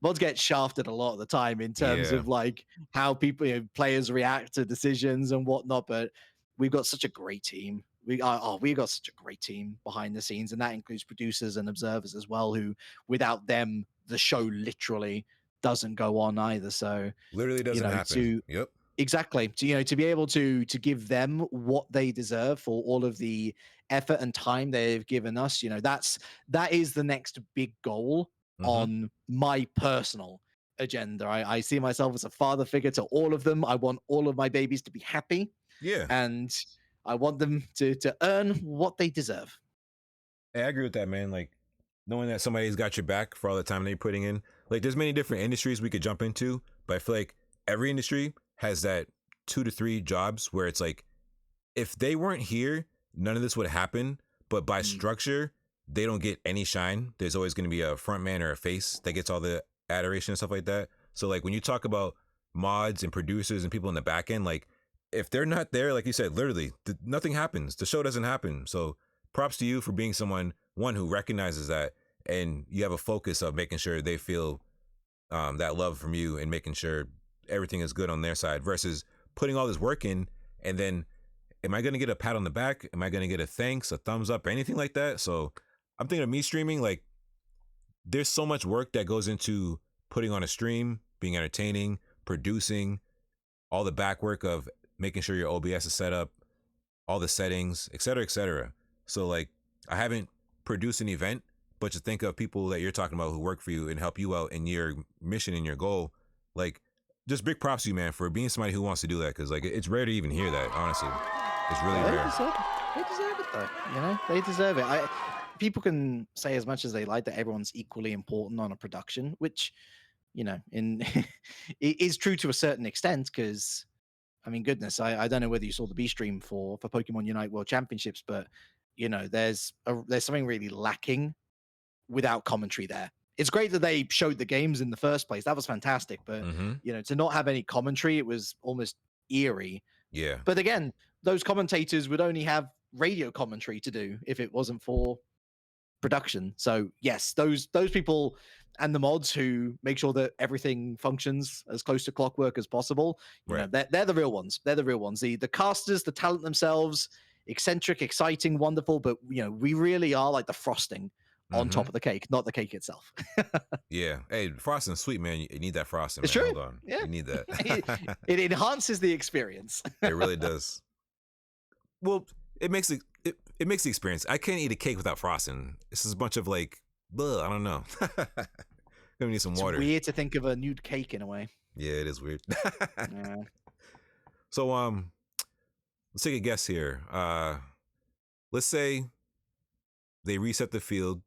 mods get shafted a lot of the time in terms of like how people, you know, players react to decisions and whatnot. But we've got such a great team. We got such a great team behind the scenes, and that includes producers and observers as well, who without them the show literally doesn't go on either. So literally doesn't happen. Exactly. To be able to give them what they deserve for all of the effort and time they've given us, you know, that is the next big goal on my personal agenda. I see myself as a father figure to all of them. I want all of my babies to be happy. Yeah. And I want them to earn what they deserve. Hey, I agree with that, man. Like knowing that somebody's got your back for all the time they're putting in. Like there's many different industries we could jump into, but I feel like every industry has that 2 to 3 jobs where it's like, if they weren't here, none of this would happen. But by structure, they don't get any shine. There's always going to be a front man or a face that gets all the adoration and stuff like that. So like when you talk about mods and producers and people in the back end, like if they're not there, like you said, literally nothing happens. The show doesn't happen. So props to you for being someone, one, who recognizes that, and you have a focus of making sure they feel that love from you and making sure everything is good on their side versus putting all this work in and then am I going to get a pat on the back? Am I going to get a thanks, a thumbs up, or anything like that? So I'm thinking of me streaming, like there's so much work that goes into putting on a stream, being entertaining, producing, all the back work of making sure your OBS is set up, all the settings, et cetera, et cetera. So like I haven't produced an event, but to think of people that you're talking about who work for you and help you out in your mission and your goal, like just big props to you, man, for being somebody who wants to do that. Cause like it's rare to even hear that, honestly. It's really rare. They deserve it though. You know, they deserve it. People can say as much as they like that everyone's equally important on a production, which, you know, it is true to a certain extent. Cause I mean, goodness, I don't know whether you saw the B stream for Pokemon Unite World Championships, but you know, there's something really lacking without commentary there. It's great that they showed the games in the first place. That was fantastic. But, you know, to not have any commentary, it was almost eerie. Yeah. But again, those commentators would only have radio commentary to do if it wasn't for production. So yes, those people and the mods who make sure that everything functions as close to clockwork as possible, you know, they're the real ones. They're the real ones. The casters, the talent themselves, eccentric, exciting, wonderful. But, you know, we really are like the frosting on top of the cake, not the cake itself. Yeah. Hey, frosting's sweet, man. You need that frosting, It's man. true. Hold on. Yeah. You need that. It enhances the experience. It really does. Well, it makes the experience. I can't eat a cake without frosting. This is a bunch of like, I don't know. Gonna need some water. It's weird to think of a nude cake in a way. Yeah, it is weird. Yeah. So let's take a guess here. Let's say they reset the field,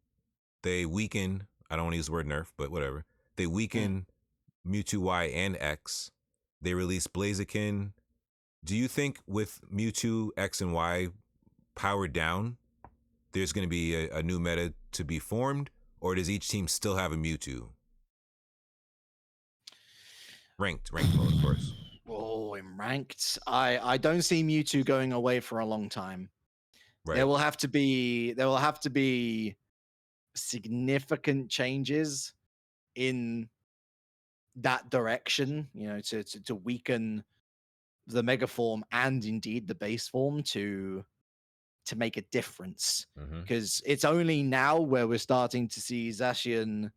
they weaken, I don't want to use the word nerf, but whatever. They weaken Mewtwo Y and X. They release Blaziken. Do you think with Mewtwo X and Y powered down, there's going to be a new meta to be formed, or does each team still have a Mewtwo? Ranked mode, of course. Oh, in ranked, I don't see Mewtwo going away for a long time. Right. There will have to be significant changes in that direction, to weaken the mega form and indeed the base form to make a difference. Because it's only now where we're starting to see Zacian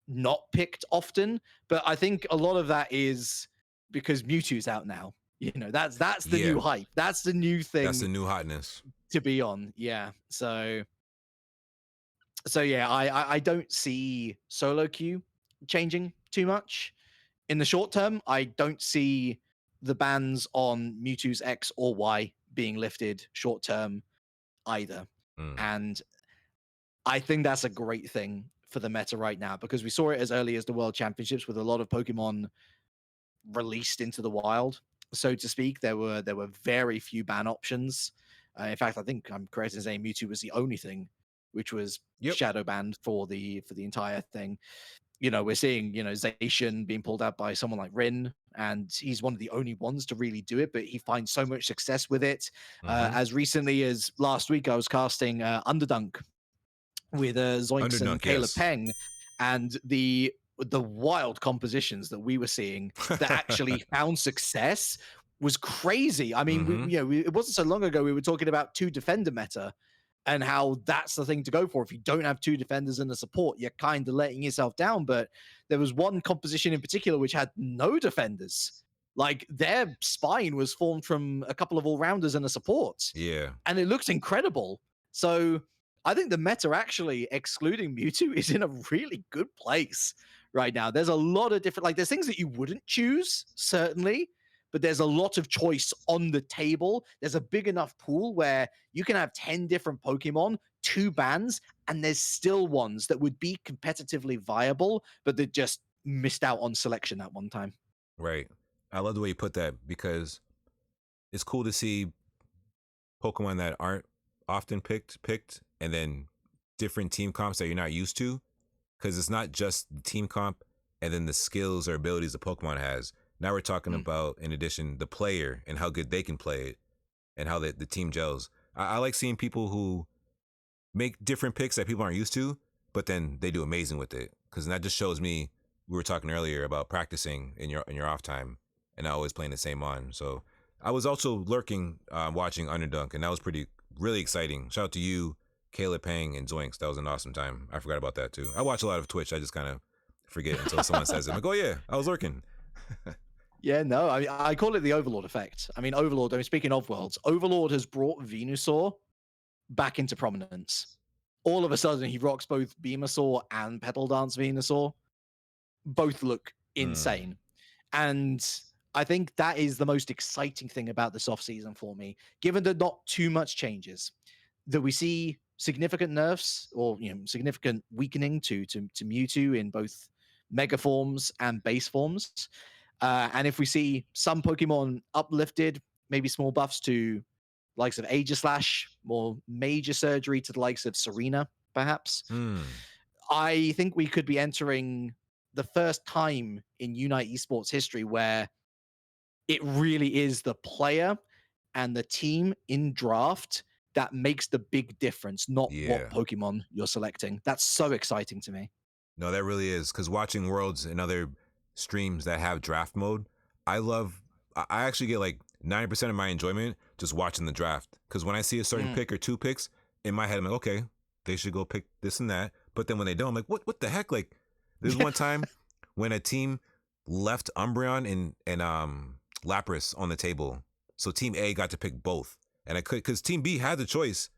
not picked often, but I think a lot of that is because Mewtwo's out now. That's the new hype. That's the new thing. That's the new hotness to be on. Yeah. So yeah, I don't see solo queue changing too much in the short term. I don't see the bans on Mewtwo's X or Y being lifted short term either. And I think that's a great thing for the meta right now, because we saw it as early as the World Championships with a lot of Pokemon released into the wild, so to speak. There were very few ban options. In fact, I think I'm correct in saying Mewtwo was the only thing which was shadow banned for the entire thing. We're seeing, Zacian being pulled out by someone like Rin, and he's one of the only ones to really do it, but he finds so much success with it. As recently as last week, I was casting Underdunk with Zoinks and Caleb Peng, and the wild compositions that we were seeing that actually found success was crazy. I mean, it wasn't so long ago we were talking about 2 defender meta, and how that's the thing to go for. If you don't have 2 defenders and a support, you're kind of letting yourself down. But there was one composition in particular which had no defenders. Like, their spine was formed from a couple of all-rounders and a support. Yeah. And it looks incredible. So I think the meta, actually, excluding Mewtwo, is in a really good place right now. There's a lot of different, there's things that you wouldn't choose, certainly, but there's a lot of choice on the table. There's a big enough pool where you can have 10 different Pokemon, 2 bans, and there's still ones that would be competitively viable, but they just missed out on selection at one time. Right. I love the way you put that, because it's cool to see Pokemon that aren't often picked, and then different team comps that you're not used to, because it's not just the team comp and then the skills or abilities the Pokemon has. Now we're talking about, in addition, the player and how good they can play it and how the team gels. I like seeing people who make different picks that people aren't used to, but then they do amazing with it, because that just shows me, we were talking earlier about practicing in your off time and not always playing the same on. So I was also lurking, watching Underdunk, and that was really exciting. Shout out to you, Caleb Pang, and Zoinks. That was an awesome time. I forgot about that too. I watch a lot of Twitch. I just kind of forget until someone says it. I'm like, oh yeah, I was lurking. Yeah, no, I call it the Overlord effect. I mean, Overlord, speaking of worlds, Overlord has brought Venusaur back into prominence. All of a sudden, he rocks both Beamosaur and Petal Dance Venusaur. Both look insane. And I think that is the most exciting thing about this offseason for me, given that not too much changes, that we see significant nerfs or significant weakening to Mewtwo in both mega forms and base forms. And if we see some Pokemon uplifted, maybe small buffs to likes of Aegislash, more major surgery to the likes of Serena, perhaps, I think we could be entering the first time in Unite Esports history where it really is the player and the team in draft that makes the big difference, not what Pokemon you're selecting. That's so exciting to me. No, that really is, because watching Worlds and other streams that have draft mode, I actually get like 90% of my enjoyment just watching the draft, because when I see a certain pick or 2 picks, in my head I'm like, okay, they should go pick this and that, but then when they don't, I'm like, what the heck? Like, there's one time when a team left Umbreon and Lapras on the table, so Team A got to pick both, and I could, because Team B had the choice,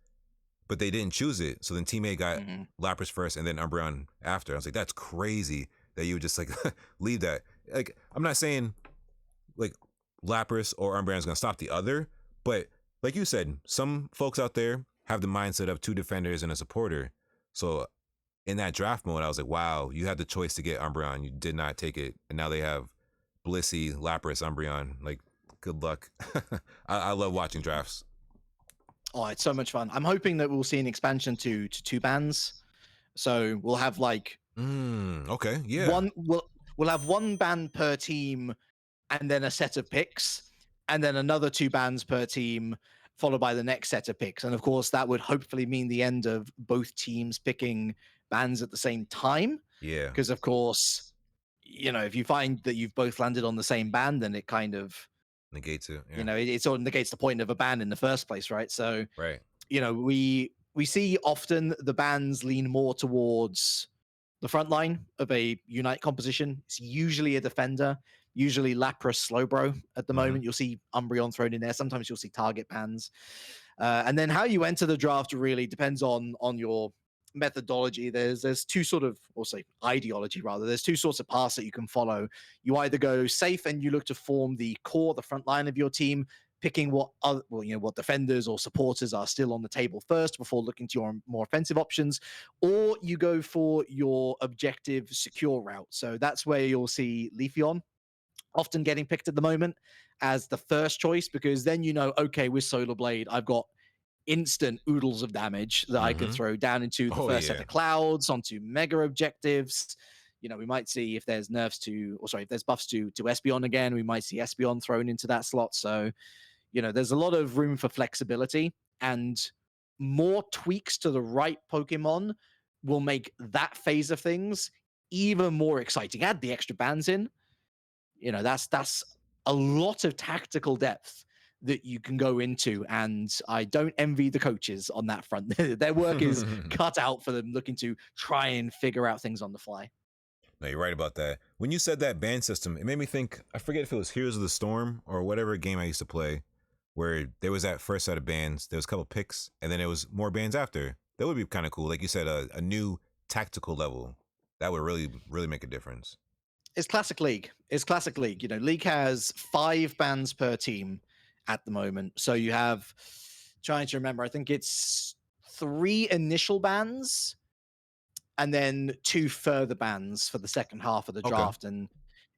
but they didn't choose it, so then Team A got Lapras first and then Umbreon after. I was like, that's crazy that you would just like leave that. Like, I'm not saying like Lapras or Umbreon is gonna stop the other, but like you said, some folks out there have the mindset of 2 defenders and a supporter. So in that draft mode, I was like, wow, you had the choice to get Umbreon, you did not take it, and now they have Blissey, Lapras, Umbreon. Like, good luck. I love watching drafts. Oh, it's so much fun. I'm hoping that we'll see an expansion to 2 bans. So we'll have like okay, yeah. We'll have 1 ban per team, and then a set of picks, and then another 2 bans per team, followed by the next set of picks. And of course, that would hopefully mean the end of both teams picking bans at the same time. Yeah. Because of course, if you find that you've both landed on the same ban, then it kind of negates it. Yeah. it sort of negates the point of a ban in the first place, right? So, Right. we see often the bans lean more towards the front line of a Unite composition. It's usually a defender, usually Lapras Slowbro at the moment. You'll see Umbreon thrown in there. Sometimes you'll see target bans. And then how you enter the draft really depends on your methodology. There's two sort of, or say ideology rather, there's two sorts of paths that you can follow. You either go safe and you look to form the core, the front line of your team, picking what what defenders or supporters are still on the table first before looking to your more offensive options, or you go for your objective secure route. So that's where you'll see Leafeon often getting picked at the moment as the first choice, because then okay, with Solar Blade, I've got instant oodles of damage that I could throw down into the first set of clouds, onto mega objectives. We might see if there's nerfs if there's buffs to Espeon again, we might see Espeon thrown into that slot. So, there's a lot of room for flexibility, and more tweaks to the right Pokemon will make that phase of things even more exciting. Add the extra bans in. That's a lot of tactical depth that you can go into, and I don't envy the coaches on that front. Their work is cut out for them, looking to try and figure out things on the fly. No, you're right about that. When you said that ban system, it made me think, I forget if it was Heroes of the Storm or whatever game I used to play, where there was that first set of bans, there was a couple picks, and then it was more bans after. That would be kind of cool. Like you said, a new tactical level. That would really, really make a difference. It's classic League. League has 5 bans per team at the moment. So you have, trying to remember, I think it's 3 initial bans and then 2 further bans for the second half of the draft. And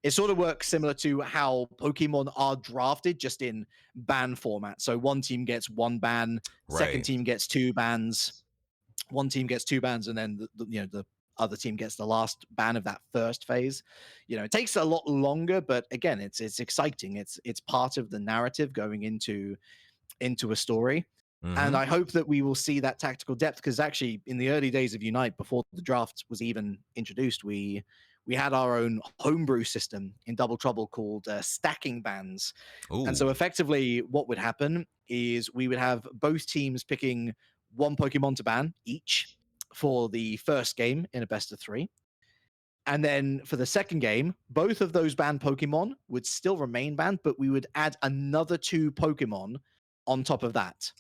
it sort of works similar to how Pokemon are drafted, just in ban format. So one team gets 1 ban, second team gets 2 bans, one team gets 2 bans, and then the other team gets the last ban of that first phase. It takes a lot longer, but again, it's exciting. It's part of the narrative going into a story. And I hope that we will see that tactical depth, because actually in the early days of Unite, before the draft was even introduced, we had our own homebrew system in Double Trouble called stacking bans. Ooh. And so effectively what would happen is we would have both teams picking 1 Pokemon to ban each for the first game in a best of 3. And then for the second game, both of those banned Pokemon would still remain banned, but we would add another 2 Pokemon on top of that.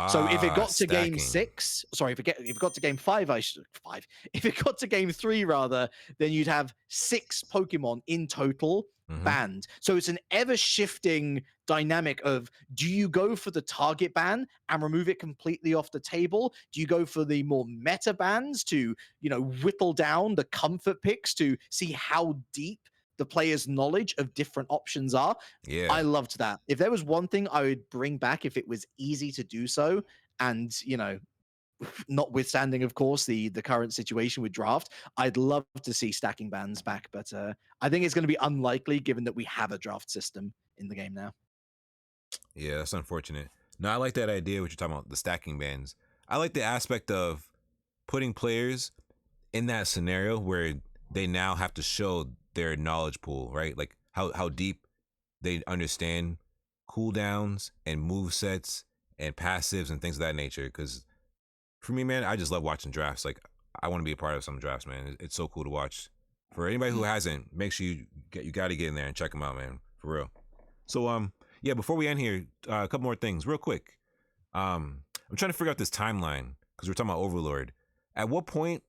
So if it got to game 6, if it got to game 5, if it got to game 3 rather, then you'd have 6 Pokemon in total banned. So it's an ever shifting dynamic of, do you go for the target ban and remove it completely off the table? Do you go for the more meta bans to, whittle down the comfort picks to see how deep the player's knowledge of different options are? Yeah, I loved that. If there was one thing I would bring back, if it was easy to do so, and notwithstanding, of course, the current situation with draft, I'd love to see stacking bans back, but I think it's going to be unlikely given that we have a draft system in the game now. Yeah, that's unfortunate. No, I like that idea, what you're talking about, the stacking bans. I like the aspect of putting players in that scenario where they now have to show their knowledge pool, right? Like how deep they understand cooldowns and move sets and passives and things of that nature. Because for me, man, I just love watching drafts. Like, I want to be a part of some drafts, man. It's so cool to watch. For anybody who hasn't, make sure you got to get in there and check them out, man. For real. So yeah, before we end here, a couple more things real quick. I'm trying to figure out this timeline because we're talking about Overlord. At what point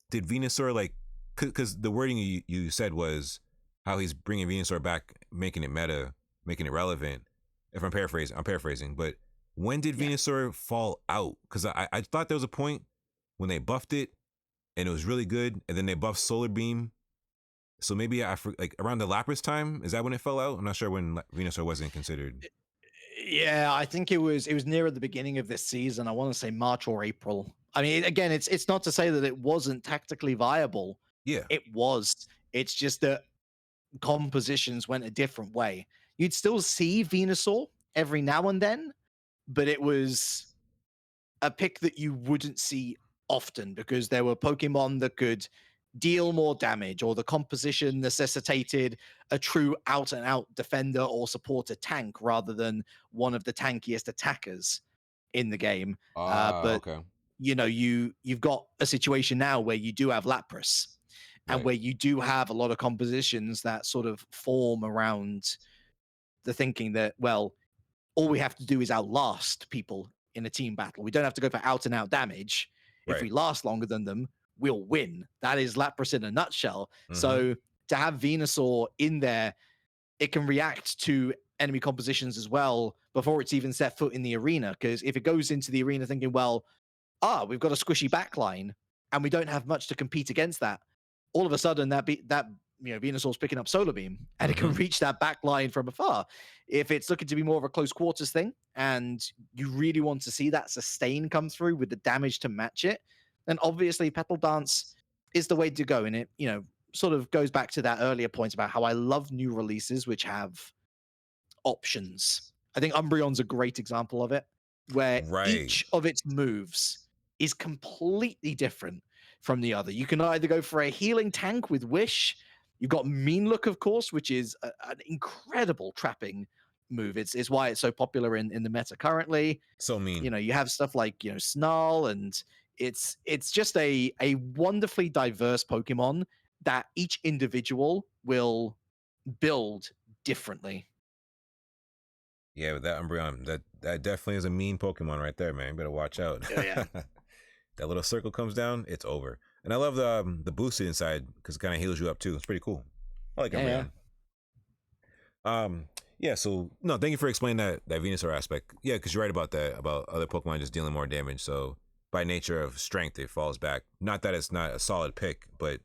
did Venusaur, like, because the wording you said was how he's bringing Venusaur back, making it meta, making it relevant. If I'm paraphrasing, but when did Venusaur fall out? Because I thought there was a point when they buffed it and it was really good, and then they buffed Solar Beam. So maybe like around the Lapras time, is that when it fell out? I'm not sure when Venusaur wasn't considered. Yeah, I think it was nearer the beginning of this season. I want to say March or April. I mean, again, it's not to say that it wasn't tactically viable. Yeah, it was. It's just that compositions went a different way. You'd still see Venusaur every now and then, but it was a pick that you wouldn't see often because there were Pokemon that could deal more damage, or the composition necessitated a true out-and-out defender or supporter tank rather than one of the tankiest attackers in the game. But Okay. you've got a situation now where you do have Lapras, and Right. where you do have a lot of compositions that sort of form around the thinking that, well, all we have to do is outlast people in a team battle. We don't have to go for out and out damage. If we Right. last longer than them, we'll win. That is Lapras in a nutshell. Mhm. So to have Venusaur in there, it can react to enemy compositions as well before it's even set foot in the arena. Because if it goes into the arena thinking, well, we've got a squishy backline and we don't have much to compete against that, all of a sudden that Venusaur's picking up Solar Beam and it can reach that back line from afar. If it's looking to be more of a close quarters thing and you really want to see that sustain come through with the damage to match it, then obviously Petal Dance is the way to go. And it, sort of goes back to that earlier point about how I love new releases which have options. I think Umbreon's a great example of it, where each of its moves is completely different from the other. You can either go for a healing tank with Wish. You've got Mean Look, of course, which is an incredible trapping move. It's why it's so popular in the meta currently. So mean. You have stuff like Snarl, and it's just a wonderfully diverse Pokemon that each individual will build differently. Yeah, with that Umbreon, that definitely is a mean Pokemon right there, man. You better watch out. Yeah. That little circle comes down, it's over. And I love the boosted inside because it kind of heals you up too. It's pretty cool. I like Umbreon. Yeah. So no, thank you for explaining that Venusaur aspect. Yeah, because you're right about that, about other Pokemon just dealing more damage. So by nature of strength, it falls back. Not that it's not a solid pick, but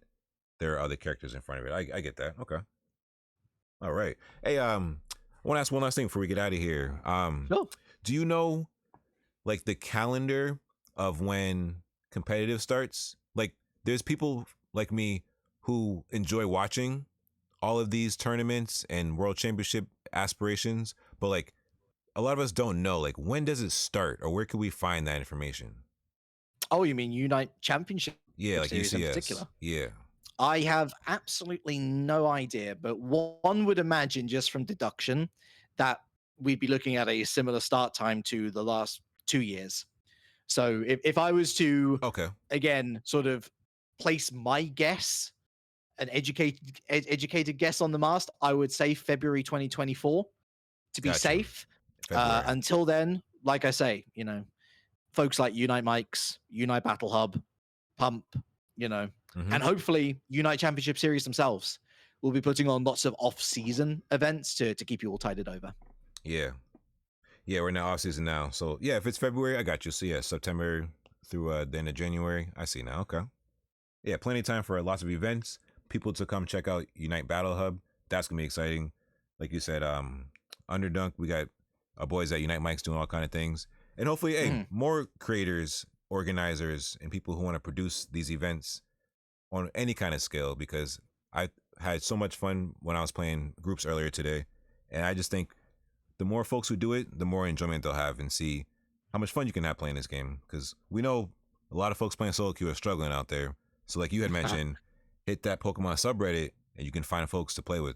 there are other characters in front of it. I get that. Okay. All right. Hey, I want to ask one last thing before we get out of here. Sure. Do you know, like, the calendar of when competitive starts? Like, there's people like me who enjoy watching all of these tournaments and world championship aspirations, but like a lot of us don't know, like, when does it start or where can we find that information? Oh, you mean Unite Championship? Yeah, like Series UCS. in particular. Yeah. I have absolutely no idea, but one would imagine just from deduction that we'd be looking at a similar start time to the last 2 years. So if I was to, again, sort of place my guess, an educated guess on the mast, I would say February 2024 to be safe. Until then, like I say, folks like Unite Mics, Unite Battle Hub, Pump, and hopefully Unite Championship Series themselves will be putting on lots of off-season events to keep you all tided over. Yeah. Yeah, we're in the off-season now. So, yeah, if it's February, I got you. So, yeah, September through the end of January. I see now. Okay. Yeah, plenty of time for lots of events. People to come check out Unite Battle Hub. That's going to be exciting. Like you said, Underdunk, we got our boys at Unite Mics doing all kind of things. And hopefully, more creators, organizers, and people who want to produce these events on any kind of scale, because I had so much fun when I was playing groups earlier today. And I just think the more folks who do it, the more enjoyment they'll have and see how much fun you can have playing this game. Because we know a lot of folks playing solo queue are struggling out there. So like you had mentioned, hit that Pokemon subreddit and you can find folks to play with.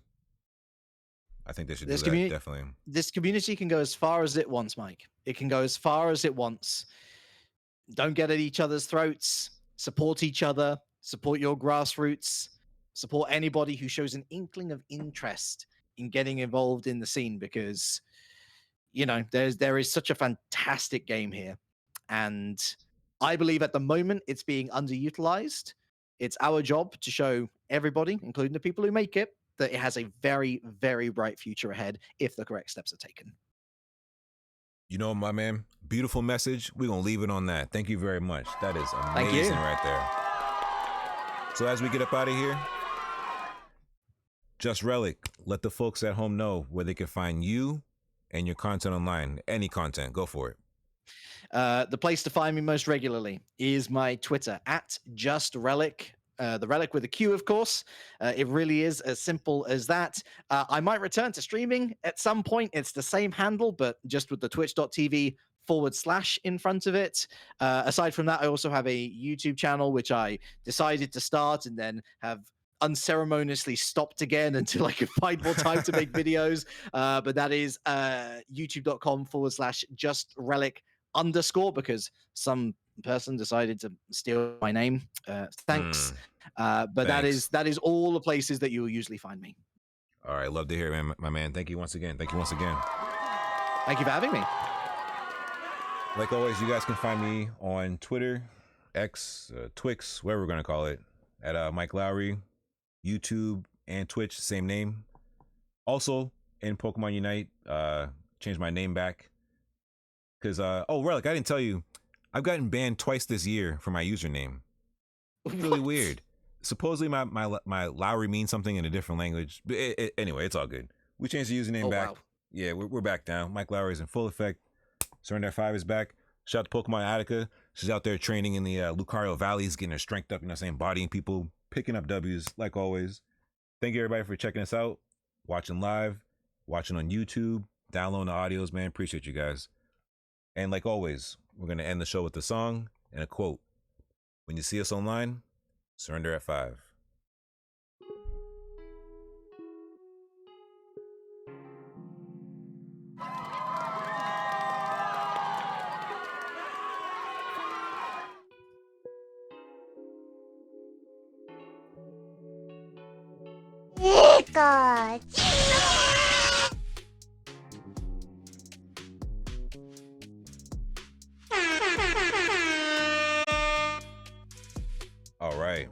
I think they should do that, definitely. This community can go as far as it wants, Mike. It can go as far as it wants. Don't get at each other's throats. Support each other. Support your grassroots. Support anybody who shows an inkling of interest in getting involved in the scene, because there is such a fantastic game here, and I believe at the moment it's being underutilized. It's our job to show everybody, including the people who make it, that it has a very, very bright future ahead if the correct steps are taken. My man, beautiful message. We're going to leave it on that. Thank you very much. That is amazing right there. So as we get up out of here, Just Relic, let the folks at home know where they can find you and your content online. Any content, go for it. The place to find me most regularly is my Twitter, @JustRelic. The Relic with a Q, of course. It really is as simple as that. I might return to streaming at some point. It's the same handle, but just with the twitch.tv / in front of it. Aside from that, I also have a YouTube channel, which I decided to start and then have unceremoniously stopped again until I could find more time to make videos. But that is youtube.com / just relic _ because some person decided to steal my name. Thanks. But Thanks. that is all the places that you will usually find me. All right, love to hear it, man, my man. Thank you once again. Thank you once again. Thank you for having me. Like always, you guys can find me on Twitter, X, Twix, whatever we're gonna call it, at Mike Lowwry, YouTube and Twitch, same name. Also in Pokemon Unite, changed my name back because oh, Relic, I didn't tell you, I've gotten banned twice this year for my username. Really weird. Supposedly my Lowry means something in a different language, but anyway, it's all good. We changed the username back. Wow. Yeah, we're back now. Mike Lowry is in full effect. Surrender 5 is back. Shout out to Pokemon Attica. She's out there training in the Lucario Valleys, getting her strength up, you know what I'm saying, bodying people, picking up W's like always. Thank you everybody for checking us out, watching live, watching on YouTube, downloading the audios, man. Appreciate you guys. And like always, we're going to end the show with a song and a quote. When you see us online, surrender at 5. All right.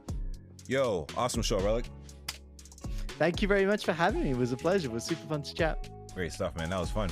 Yo, awesome show, Relic. Thank you very much for having me. It was a pleasure. It was super fun to chat. Great stuff, man. That was fun.